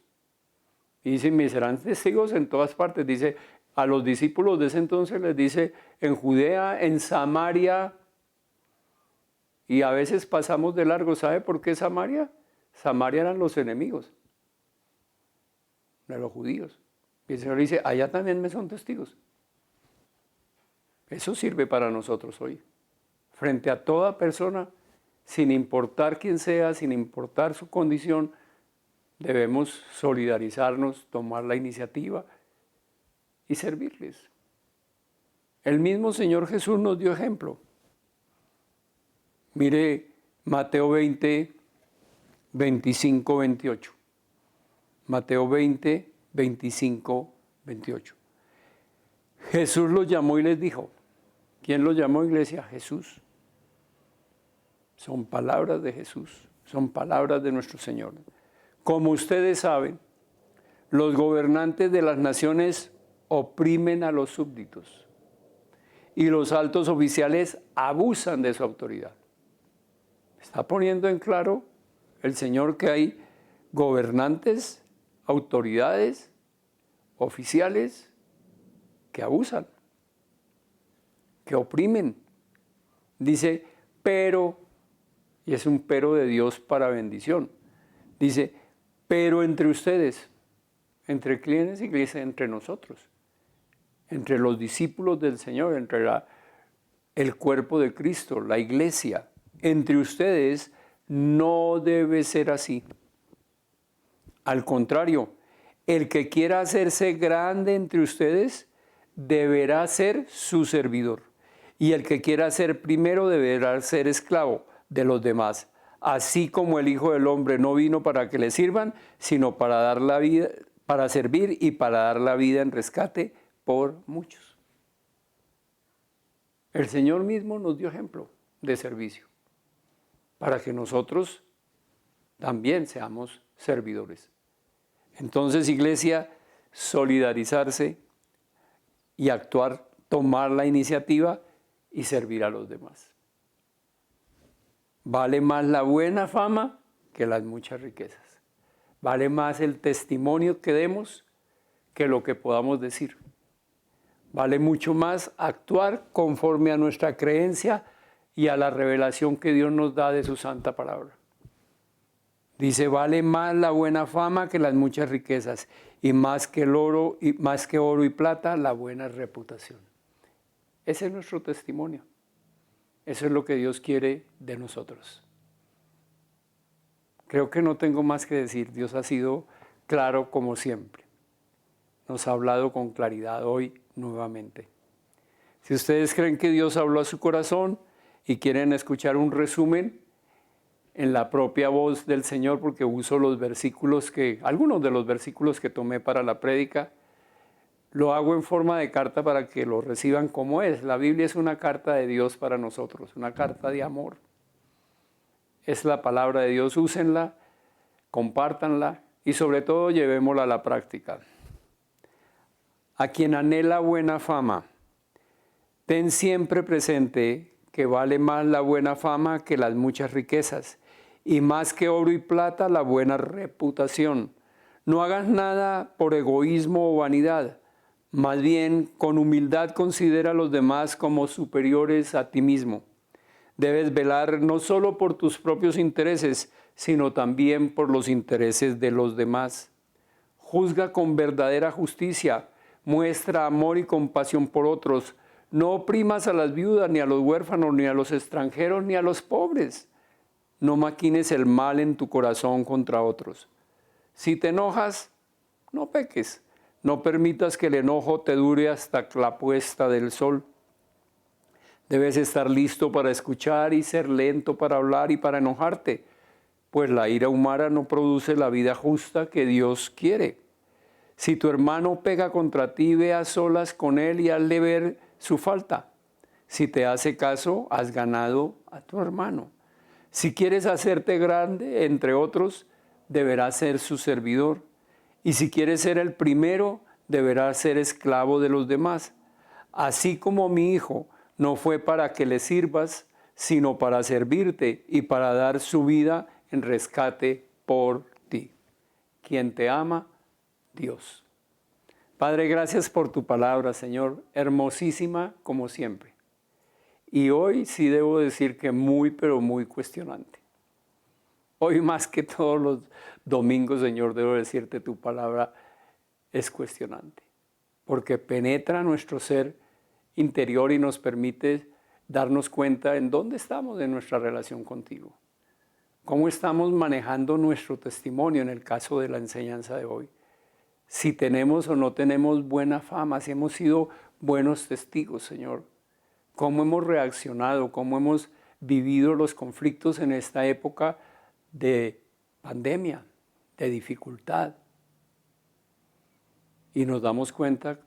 Y dice, me serán testigos en todas partes. Dice, a los discípulos de ese entonces les dice, en Judea, en Samaria. Y a veces pasamos de largo. ¿Sabe por qué Samaria? Samaria eran los enemigos de los judíos. Y el Señor dice, allá también me son testigos. Eso sirve para nosotros hoy. Frente a toda persona, sin importar quién sea, sin importar su condición, debemos solidarizarnos, tomar la iniciativa y servirles. El mismo Señor Jesús nos dio ejemplo. Mire Mateo 20, 25, 28. Mateo 20, 25, 28. Jesús los llamó y les dijo, ¿quién los llamó, iglesia? Jesús. Son palabras de Jesús, son palabras de nuestro Señor. Como ustedes saben, los gobernantes de las naciones oprimen a los súbditos y los altos oficiales abusan de su autoridad. Está poniendo en claro el Señor que hay gobernantes, autoridades, oficiales que abusan. que oprimen. Dice, pero, y es un pero de Dios para bendición. Dice, pero entre ustedes, ¿entre quiénes, iglesia? Entre nosotros, entre los discípulos del Señor, entre el cuerpo de Cristo, la iglesia. Entre ustedes no debe ser así. Al contrario, el que quiera hacerse grande entre ustedes deberá ser su servidor. Y el que quiera ser primero deberá ser esclavo de los demás. Así como el Hijo del Hombre no vino para que le sirvan, sino para dar la vida, para servir y para dar la vida en rescate por muchos. El Señor mismo nos dio ejemplo de servicio, para que nosotros también seamos servidores. Entonces, iglesia, solidarizarse y actuar, tomar la iniciativa y servir a los demás. Vale más la buena fama que las muchas riquezas. Vale más el testimonio que demos que lo que podamos decir. Vale mucho más actuar conforme a nuestra creencia y a la revelación que Dios nos da de su santa palabra. Dice, vale más la buena fama que las muchas riquezas, y más que oro y plata, la buena reputación. Ese es nuestro testimonio. Eso es lo que Dios quiere de nosotros. Creo que no tengo más que decir. Dios ha sido claro como siempre. Nos ha hablado con claridad hoy nuevamente. Si ustedes creen que Dios habló a su corazón y quieren escuchar un resumen en la propia voz del Señor, porque uso algunos de los versículos que tomé para la prédica, lo hago en forma de carta para que lo reciban como es. La Biblia es una carta de Dios para nosotros, una carta de amor. Es la palabra de Dios, úsenla, compártanla y sobre todo llevémosla a la práctica. A quien anhela buena fama, ten siempre presente que vale más la buena fama que las muchas riquezas, y más que oro y plata la buena reputación. No hagas nada por egoísmo o vanidad, más bien con humildad considera a los demás como superiores a ti mismo. Debes velar no solo por tus propios intereses, sino también por los intereses de los demás. Juzga con verdadera justicia, muestra amor y compasión por otros. No oprimas a las viudas, ni a los huérfanos, ni a los extranjeros, ni a los pobres. No maquines el mal en tu corazón contra otros. Si te enojas, no peques. No permitas que el enojo te dure hasta la puesta del sol. Debes estar listo para escuchar y ser lento para hablar y para enojarte, pues la ira humana no produce la vida justa que Dios quiere. Si tu hermano pega contra ti, ve a solas con él y hazle ver su falta. Si te hace caso, has ganado a tu hermano. Si quieres hacerte grande entre otros, deberás ser su servidor. Y si quieres ser el primero, deberás ser esclavo de los demás. Así como mi hijo no fue para que le sirvas, sino para servirte y para dar su vida en rescate por ti. Quien te ama, Dios. Padre, gracias por tu palabra, Señor, hermosísima como siempre. Y hoy sí debo decir que muy, pero muy cuestionante. Hoy más que todos los domingos, Señor, debo decirte tu palabra es cuestionante, porque penetra nuestro ser interior y nos permite darnos cuenta en dónde estamos en nuestra relación contigo. Cómo estamos manejando nuestro testimonio en el caso de la enseñanza de hoy. Si tenemos o no tenemos buena fama, si hemos sido buenos testigos, Señor. Cómo hemos reaccionado, cómo hemos vivido los conflictos en esta época de pandemia, de dificultad. Y nos damos cuenta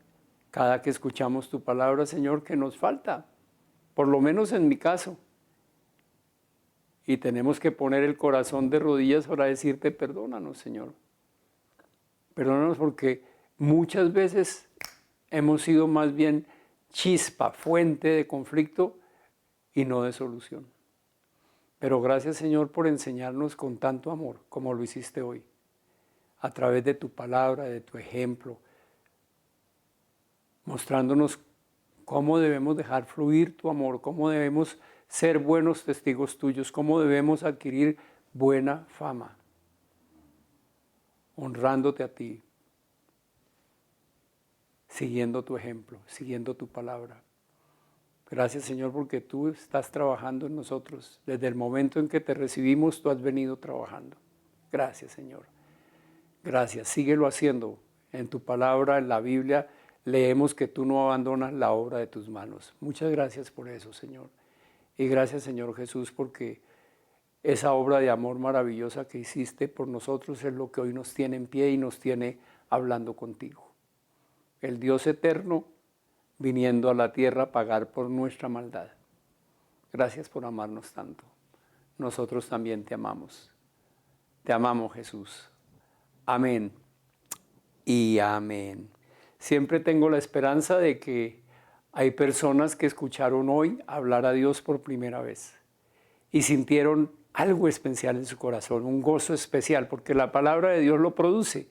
cada que escuchamos tu palabra, Señor, que nos falta, por lo menos en mi caso. Y tenemos que poner el corazón de rodillas para decirte, perdónanos, Señor. Perdónanos porque muchas veces hemos sido más bien chispa, fuente de conflicto y no de solución. Pero gracias, Señor, por enseñarnos con tanto amor como lo hiciste hoy, a través de tu palabra, de tu ejemplo, mostrándonos cómo debemos dejar fluir tu amor, cómo debemos ser buenos testigos tuyos, cómo debemos adquirir buena fama, honrándote a ti, siguiendo tu ejemplo, siguiendo tu palabra. Gracias, Señor, porque tú estás trabajando en nosotros. Desde el momento en que te recibimos, tú has venido trabajando. Gracias, Señor. Gracias. Síguelo haciendo. En tu palabra, en la Biblia, leemos que tú no abandonas la obra de tus manos. Muchas gracias por eso, Señor. Y gracias, Señor Jesús, porque esa obra de amor maravillosa que hiciste por nosotros es lo que hoy nos tiene en pie y nos tiene hablando contigo. El Dios eterno viniendo a la tierra a pagar por nuestra maldad. Gracias por amarnos tanto. Nosotros también te amamos. Te amamos, Jesús. Amén y amén. Siempre tengo la esperanza de que hay personas que escucharon hoy hablar a Dios por primera vez y sintieron algo especial en su corazón, un gozo especial, porque la palabra de Dios lo produce.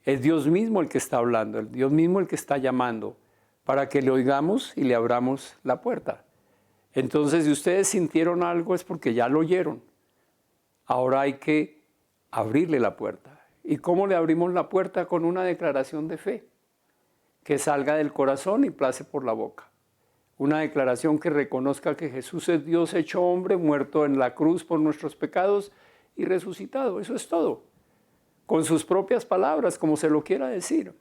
Es Dios mismo el que está hablando, el Dios mismo el que está llamando para que le oigamos y le abramos la puerta. Entonces, si ustedes sintieron algo es porque ya lo oyeron. Ahora hay que abrirle la puerta. ¿Y cómo le abrimos la puerta? Con una declaración de fe que salga del corazón y place por la boca. Una declaración que reconozca que Jesús es Dios hecho hombre, muerto en la cruz por nuestros pecados y resucitado. Eso es todo. Con sus propias palabras, como se lo quiera decir.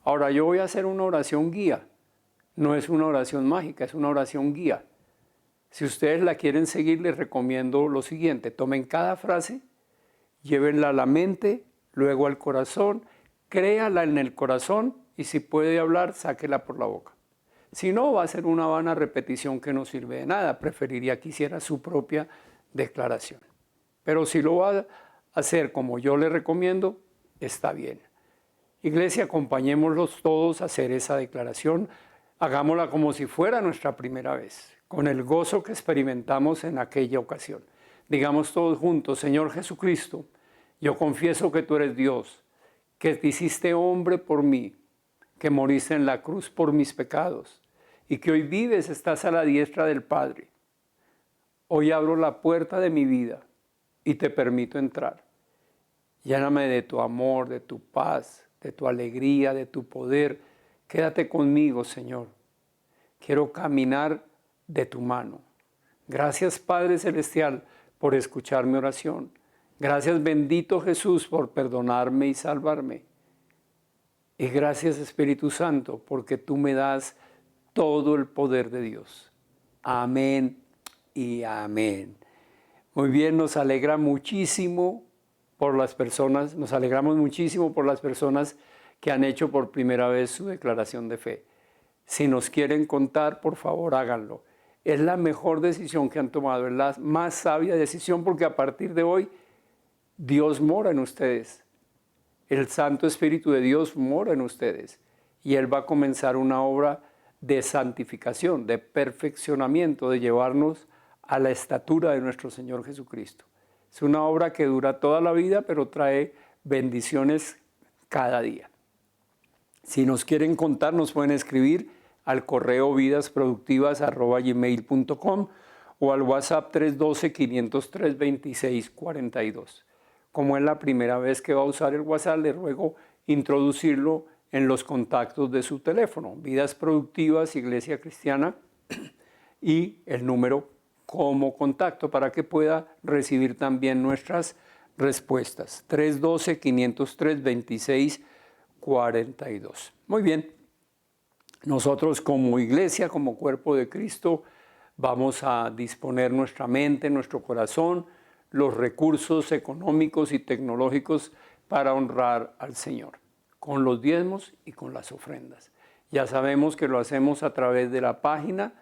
Ahora yo voy a hacer una oración guía. No es una oración mágica, es una oración guía. Si ustedes la quieren seguir, les recomiendo lo siguiente. Tomen cada frase, llévenla a la mente, luego al corazón, créala en el corazón y si puede hablar, sáquela por la boca. Si no, va a ser una vana repetición que no sirve de nada. Preferiría que hiciera su propia declaración. Pero si lo va a hacer como yo le recomiendo, está bien. Iglesia, acompañémoslos todos a hacer esa declaración. Hagámosla como si fuera nuestra primera vez, con el gozo que experimentamos en aquella ocasión. Digamos todos juntos: Señor Jesucristo, yo confieso que tú eres Dios, que te hiciste hombre por mí, que moriste en la cruz por mis pecados y que hoy vives, estás a la diestra del Padre. Hoy abro la puerta de mi vida y te permito entrar. Lléname de tu amor, de tu paz, de tu alegría, de tu poder. Quédate conmigo, Señor. Quiero caminar de tu mano. Gracias, Padre Celestial, por escuchar mi oración. Gracias, bendito Jesús, por perdonarme y salvarme. Y gracias, Espíritu Santo, porque tú me das todo el poder de Dios. Amén y amén. Muy bien, nos alegramos muchísimo por las personas que han hecho por primera vez su declaración de fe. Si nos quieren contar, por favor, háganlo. Es la mejor decisión que han tomado, es la más sabia decisión, porque a partir de hoy Dios mora en ustedes. El Santo Espíritu de Dios mora en ustedes y Él va a comenzar una obra de santificación, de perfeccionamiento, de llevarnos a la estatura de nuestro Señor Jesucristo. Es una obra que dura toda la vida, pero trae bendiciones cada día. Si nos quieren contar, nos pueden escribir al correo vidasproductivas@gmail.com o al WhatsApp 312-503-2642. Como es la primera vez que va a usar el WhatsApp, le ruego introducirlo en los contactos de su teléfono. Vidas Productivas, Iglesia Cristiana, y el número como contacto para que pueda recibir también nuestras respuestas. 312-503-2642. Muy bien. Nosotros como iglesia, como cuerpo de Cristo, vamos a disponer nuestra mente, nuestro corazón, los recursos económicos y tecnológicos para honrar al Señor, con los diezmos y con las ofrendas. Ya sabemos que lo hacemos a través de la página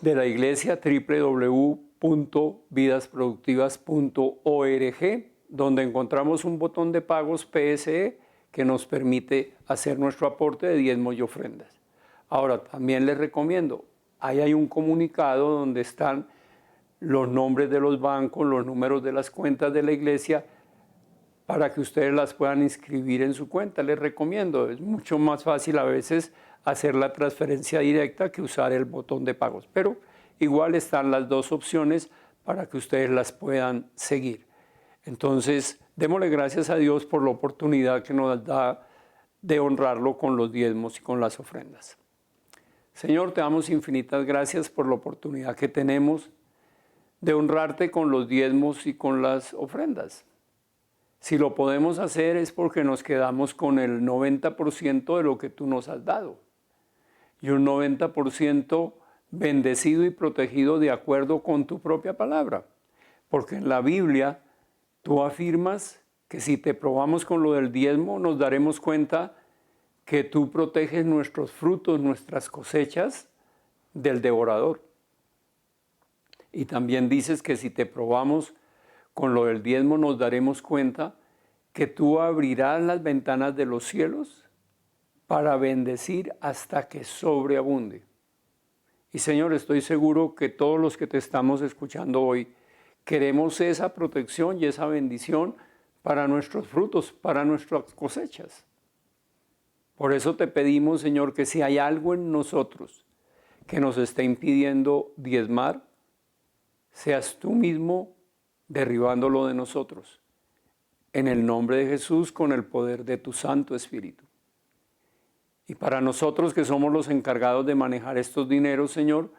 de la iglesia www.vidasproductivas.org, donde encontramos un botón de pagos PSE que nos permite hacer nuestro aporte de diezmos y ofrendas. Ahora, también les recomiendo, ahí hay un comunicado donde están los nombres de los bancos, los números de las cuentas de la iglesia, para que ustedes las puedan inscribir en su cuenta. Les recomiendo, es mucho más fácil a veces hacer la transferencia directa que usar el botón de pagos, pero igual están las dos opciones para que ustedes las puedan seguir. Entonces, démosle gracias a Dios por la oportunidad que nos da de honrarlo con los diezmos y con las ofrendas. Señor, te damos infinitas gracias por la oportunidad que tenemos de honrarte con los diezmos y con las ofrendas. Si lo podemos hacer es porque nos quedamos con el 90% de lo que tú nos has dado y un 90% bendecido y protegido de acuerdo con tu propia palabra. Porque en la Biblia tú afirmas que si te probamos con lo del diezmo nos daremos cuenta que tú proteges nuestros frutos, nuestras cosechas del devorador. Y también dices que si te probamos con lo del diezmo nos daremos cuenta que tú abrirás las ventanas de los cielos para bendecir hasta que sobreabunde. Y Señor, estoy seguro que todos los que te estamos escuchando hoy queremos esa protección y esa bendición para nuestros frutos, para nuestras cosechas. Por eso te pedimos, Señor, que si hay algo en nosotros que nos está impidiendo diezmar, seas tú mismo derribándolo de nosotros. En el nombre de Jesús, con el poder de tu Santo Espíritu. Y para nosotros que somos los encargados de manejar estos dineros, Señor,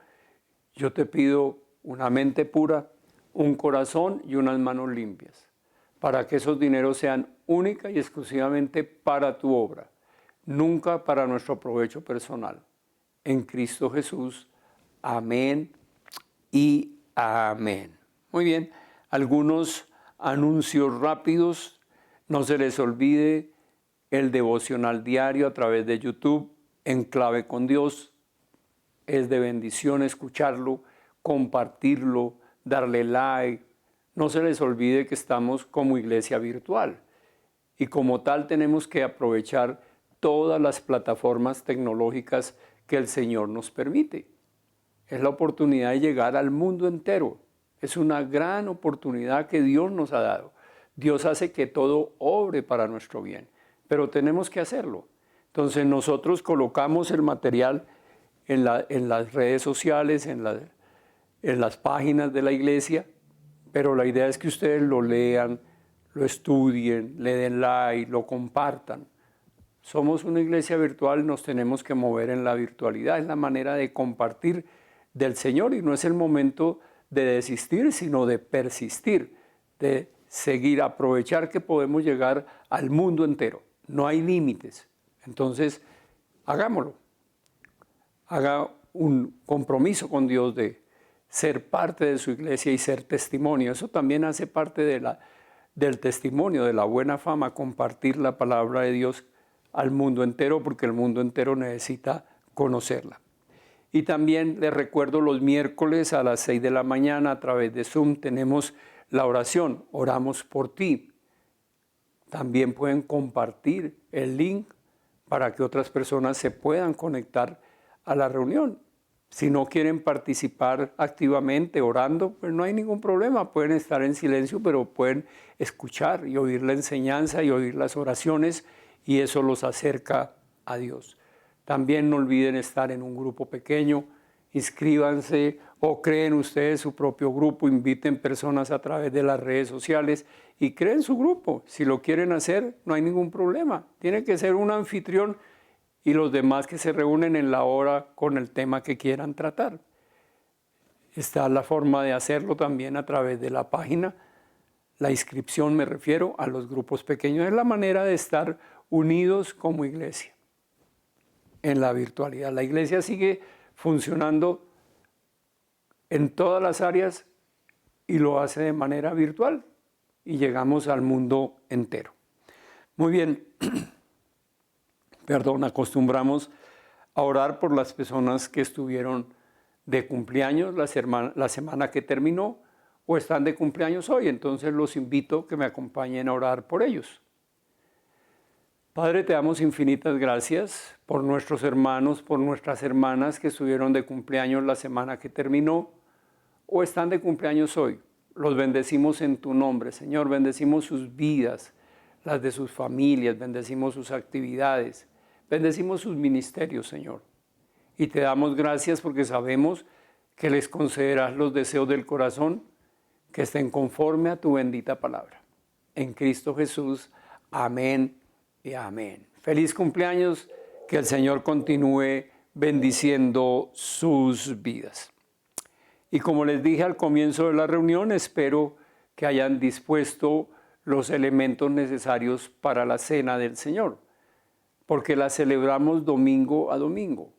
yo te pido una mente pura, un corazón y unas manos limpias, para que esos dineros sean única y exclusivamente para tu obra, nunca para nuestro provecho personal. En Cristo Jesús. Amén y amén. Muy bien, algunos anuncios rápidos. No se les olvide el devocional diario a través de YouTube, En Clave con Dios. Es de bendición escucharlo, compartirlo, darle like. No se les olvide que estamos como iglesia virtual y como tal tenemos que aprovechar todas las plataformas tecnológicas que el Señor nos permite. Es la oportunidad de llegar al mundo entero. Es una gran oportunidad que Dios nos ha dado. Dios hace que todo obre para nuestro bien, pero tenemos que hacerlo. Entonces nosotros colocamos el material en las redes sociales, en las páginas de la iglesia, pero la idea es que ustedes lo lean, lo estudien, le den like, lo compartan. Somos una iglesia virtual, nos tenemos que mover en la virtualidad, es la manera de compartir del Señor y no es el momento de desistir, sino de persistir, de seguir, aprovechar que podemos llegar al mundo entero. No hay límites. Entonces, hagámoslo. Haga un compromiso con Dios de ser parte de su iglesia y ser testimonio. Eso también hace parte del testimonio, de la buena fama, compartir la palabra de Dios al mundo entero, porque el mundo entero necesita conocerla. Y también les recuerdo los miércoles a las 6 de la mañana a través de Zoom tenemos la oración, oramos por ti. También pueden compartir el link para que otras personas se puedan conectar a la reunión. Si no quieren participar activamente orando, pues no hay ningún problema, pueden estar en silencio, pero pueden escuchar y oír la enseñanza y oír las oraciones y eso los acerca a Dios. También no olviden estar en un grupo pequeño, inscríbanse o creen ustedes su propio grupo, inviten personas a través de las redes sociales y creen su grupo. Si lo quieren hacer, no hay ningún problema. Tiene que ser un anfitrión y los demás que se reúnen en la hora con el tema que quieran tratar. Está la forma de hacerlo también a través de la página. La inscripción, me refiero a los grupos pequeños, es la manera de estar unidos como iglesia en la virtualidad. La iglesia sigue funcionando en todas las áreas y lo hace de manera virtual y llegamos al mundo entero. Muy bien, acostumbramos a orar por las personas que estuvieron de cumpleaños la semana que terminó o están de cumpleaños hoy, entonces los invito a que me acompañen a orar por ellos. Padre, te damos infinitas gracias por nuestros hermanos, por nuestras hermanas que estuvieron de cumpleaños la semana que terminó o están de cumpleaños hoy. Los bendecimos en tu nombre, Señor, bendecimos sus vidas, las de sus familias, bendecimos sus actividades, bendecimos sus ministerios, Señor. Y te damos gracias porque sabemos que les concederás los deseos del corazón que estén conforme a tu bendita palabra. En Cristo Jesús, amén y amén. Feliz cumpleaños, que el Señor continúe bendiciendo sus vidas. Y como les dije al comienzo de la reunión, espero que hayan dispuesto los elementos necesarios para la cena del Señor, porque la celebramos domingo a domingo.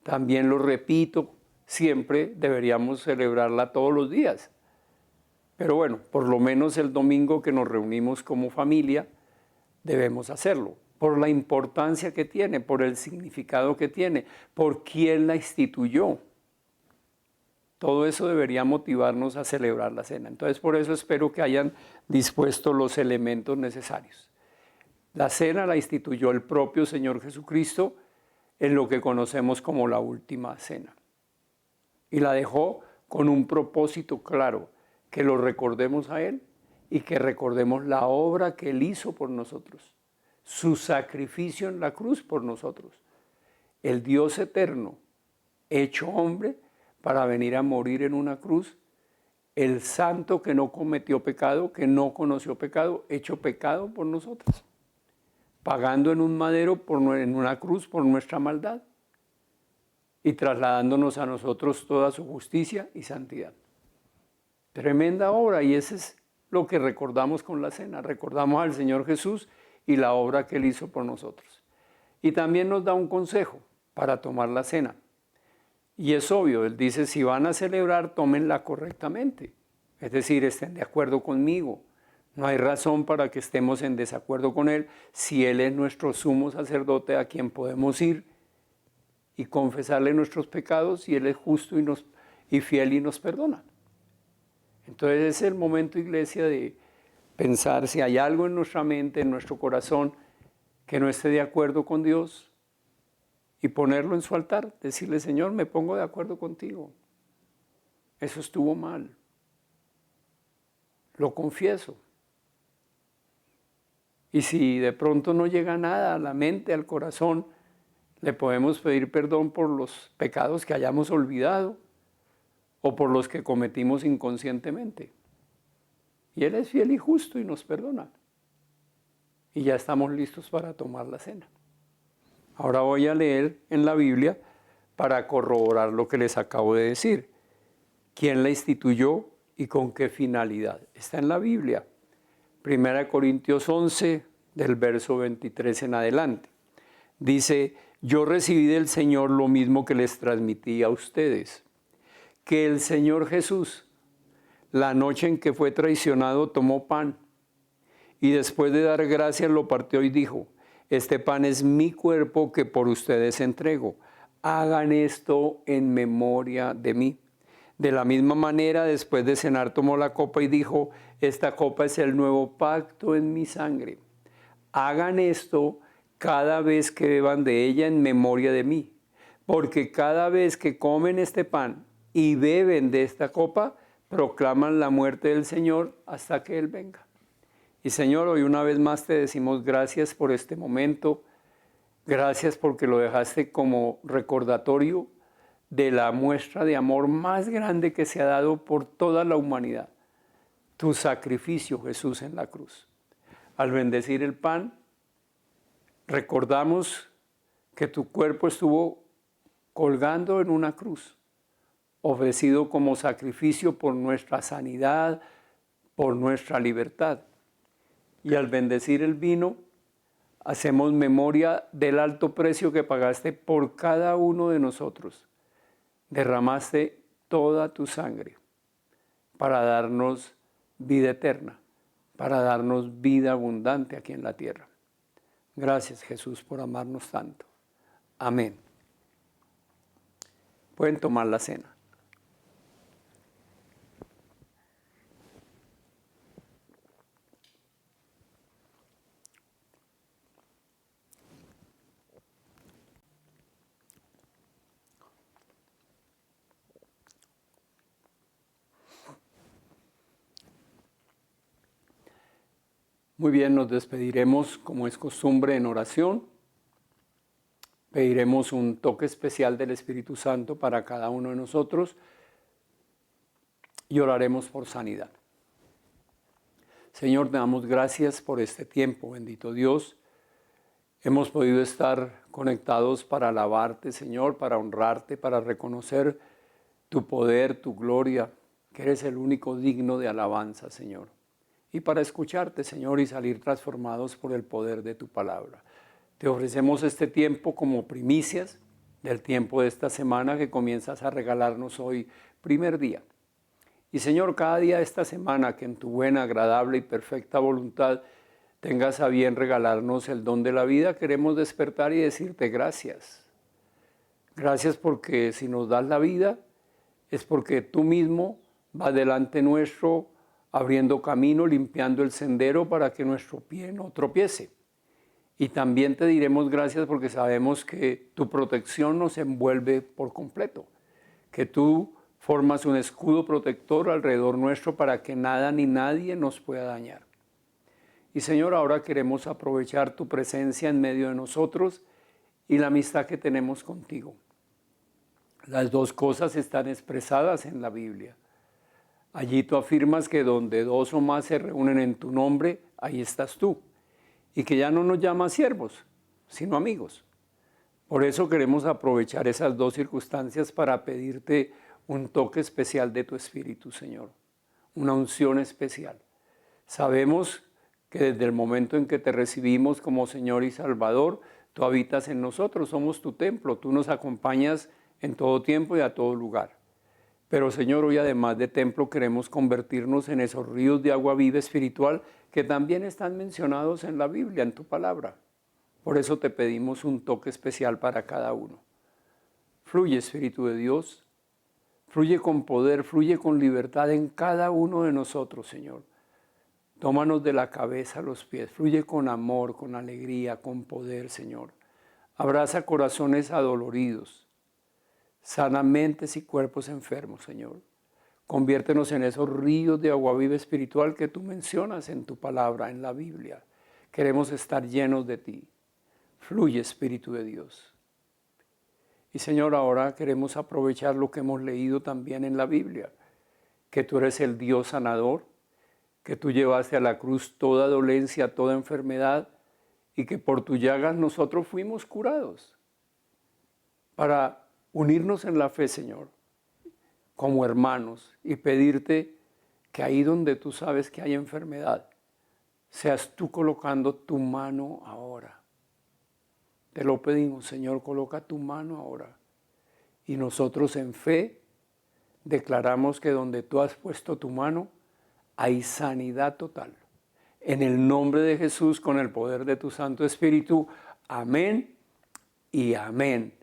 También lo repito, siempre deberíamos celebrarla todos los días. Pero bueno, por lo menos el domingo que nos reunimos como familia, debemos hacerlo, por la importancia que tiene, por el significado que tiene, por quién la instituyó. Todo eso debería motivarnos a celebrar la cena. Entonces, por eso espero que hayan dispuesto los elementos necesarios. La cena la instituyó el propio Señor Jesucristo en lo que conocemos como la última cena. Y la dejó con un propósito claro, que lo recordemos a Él y que recordemos la obra que Él hizo por nosotros, su sacrificio en la cruz por nosotros. El Dios eterno, hecho hombre, para venir a morir en una cruz, el santo que no cometió pecado, que no conoció pecado, hecho pecado por nosotros, pagando en un madero, en una cruz, por nuestra maldad y trasladándonos a nosotros toda su justicia y santidad. Tremenda obra, y eso es lo que recordamos con la cena. Recordamos al Señor Jesús y la obra que Él hizo por nosotros. Y también nos da un consejo para tomar la cena. Y es obvio, Él dice, si van a celebrar, tómenla correctamente. Es decir, estén de acuerdo conmigo. No hay razón para que estemos en desacuerdo con Él si Él es nuestro sumo sacerdote a quien podemos ir y confesarle nuestros pecados, y Él es justo y fiel y nos perdona. Entonces es el momento, iglesia, de pensar si hay algo en nuestra mente, en nuestro corazón, que no esté de acuerdo con Dios, y ponerlo en su altar, decirle, Señor, me pongo de acuerdo contigo. Eso estuvo mal. Lo confieso. Y si de pronto no llega nada a la mente, al corazón, le podemos pedir perdón por los pecados que hayamos olvidado o por los que cometimos inconscientemente. Y Él es fiel y justo y nos perdona. Y ya estamos listos para tomar la cena. Ahora voy a leer en la Biblia para corroborar lo que les acabo de decir. ¿Quién la instituyó y con qué finalidad? Está en la Biblia. 1 Corintios 11, del verso 23 en adelante. Dice, yo recibí del Señor lo mismo que les transmití a ustedes, que el Señor Jesús, la noche en que fue traicionado, tomó pan y después de dar gracias lo partió y dijo, este pan es mi cuerpo que por ustedes entrego. Hagan esto en memoria de mí. De la misma manera, después de cenar, tomó la copa y dijo, esta copa es el nuevo pacto en mi sangre. Hagan esto cada vez que beban de ella en memoria de mí. Porque cada vez que comen este pan y beben de esta copa, proclaman la muerte del Señor hasta que Él venga. Y Señor, hoy una vez más te decimos gracias por este momento. Gracias porque lo dejaste como recordatorio de la muestra de amor más grande que se ha dado por toda la humanidad. Tu sacrificio, Jesús, en la cruz. Al bendecir el pan, recordamos que tu cuerpo estuvo colgando en una cruz, ofrecido como sacrificio por nuestra sanidad, por nuestra libertad. Y al bendecir el vino, hacemos memoria del alto precio que pagaste por cada uno de nosotros. Derramaste toda tu sangre para darnos vida eterna, para darnos vida abundante aquí en la tierra. Gracias, Jesús, por amarnos tanto. Amén. Pueden tomar la cena. Muy bien, nos despediremos como es costumbre en oración. Pediremos un toque especial del Espíritu Santo para cada uno de nosotros y oraremos por sanidad. Señor, te damos gracias por este tiempo, bendito Dios. Hemos podido estar conectados para alabarte, Señor, para honrarte, para reconocer tu poder, tu gloria, que eres el único digno de alabanza, Señor. Y para escucharte, Señor, y salir transformados por el poder de tu palabra. Te ofrecemos este tiempo como primicias del tiempo de esta semana que comienzas a regalarnos hoy, primer día. Y Señor, cada día de esta semana que en tu buena, agradable y perfecta voluntad tengas a bien regalarnos el don de la vida, queremos despertar y decirte gracias. Gracias porque si nos das la vida es porque tú mismo vas delante nuestro, abriendo camino, limpiando el sendero para que nuestro pie no tropiece. Y también te diremos gracias porque sabemos que tu protección nos envuelve por completo, que tú formas un escudo protector alrededor nuestro para que nada ni nadie nos pueda dañar. Y Señor, ahora queremos aprovechar tu presencia en medio de nosotros y la amistad que tenemos contigo. Las dos cosas están expresadas en la Biblia. Allí tú afirmas que donde dos o más se reúnen en tu nombre, ahí estás tú. Y que ya no nos llamas siervos, sino amigos. Por eso queremos aprovechar esas dos circunstancias para pedirte un toque especial de tu Espíritu, Señor. Una unción especial. Sabemos que desde el momento en que te recibimos como Señor y Salvador, tú habitas en nosotros, somos tu templo, tú nos acompañas en todo tiempo y a todo lugar. Pero Señor, hoy además de templo queremos convertirnos en esos ríos de agua viva espiritual que también están mencionados en la Biblia, en tu palabra. Por eso te pedimos un toque especial para cada uno. Fluye, Espíritu de Dios, fluye con poder, fluye con libertad en cada uno de nosotros, Señor. Tómanos de la cabeza a los pies, fluye con amor, con alegría, con poder, Señor. Abraza corazones adoloridos, sana mentes y cuerpos enfermos, Señor. Conviértenos en esos ríos de agua viva espiritual que tú mencionas en tu palabra, en la Biblia. Queremos estar llenos de ti. Fluye, Espíritu de Dios. Y Señor, ahora queremos aprovechar lo que hemos leído también en la Biblia, que tú eres el Dios sanador, que tú llevaste a la cruz toda dolencia, toda enfermedad, y que por tu llagas nosotros fuimos curados. Para unirnos en la fe, Señor, como hermanos, y pedirte que ahí donde tú sabes que hay enfermedad, seas tú colocando tu mano ahora. Te lo pedimos, Señor, coloca tu mano ahora. Y nosotros en fe declaramos que donde tú has puesto tu mano, hay sanidad total. En el nombre de Jesús, con el poder de tu Santo Espíritu, amén y amén.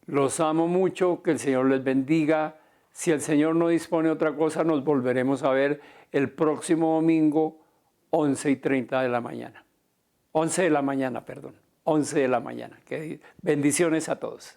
Los amo mucho, que el Señor les bendiga. Si el Señor no dispone otra cosa, nos volveremos a ver el próximo domingo, 11:30 de la mañana. 11 de la mañana, perdón. 11 de la mañana. Bendiciones a todos.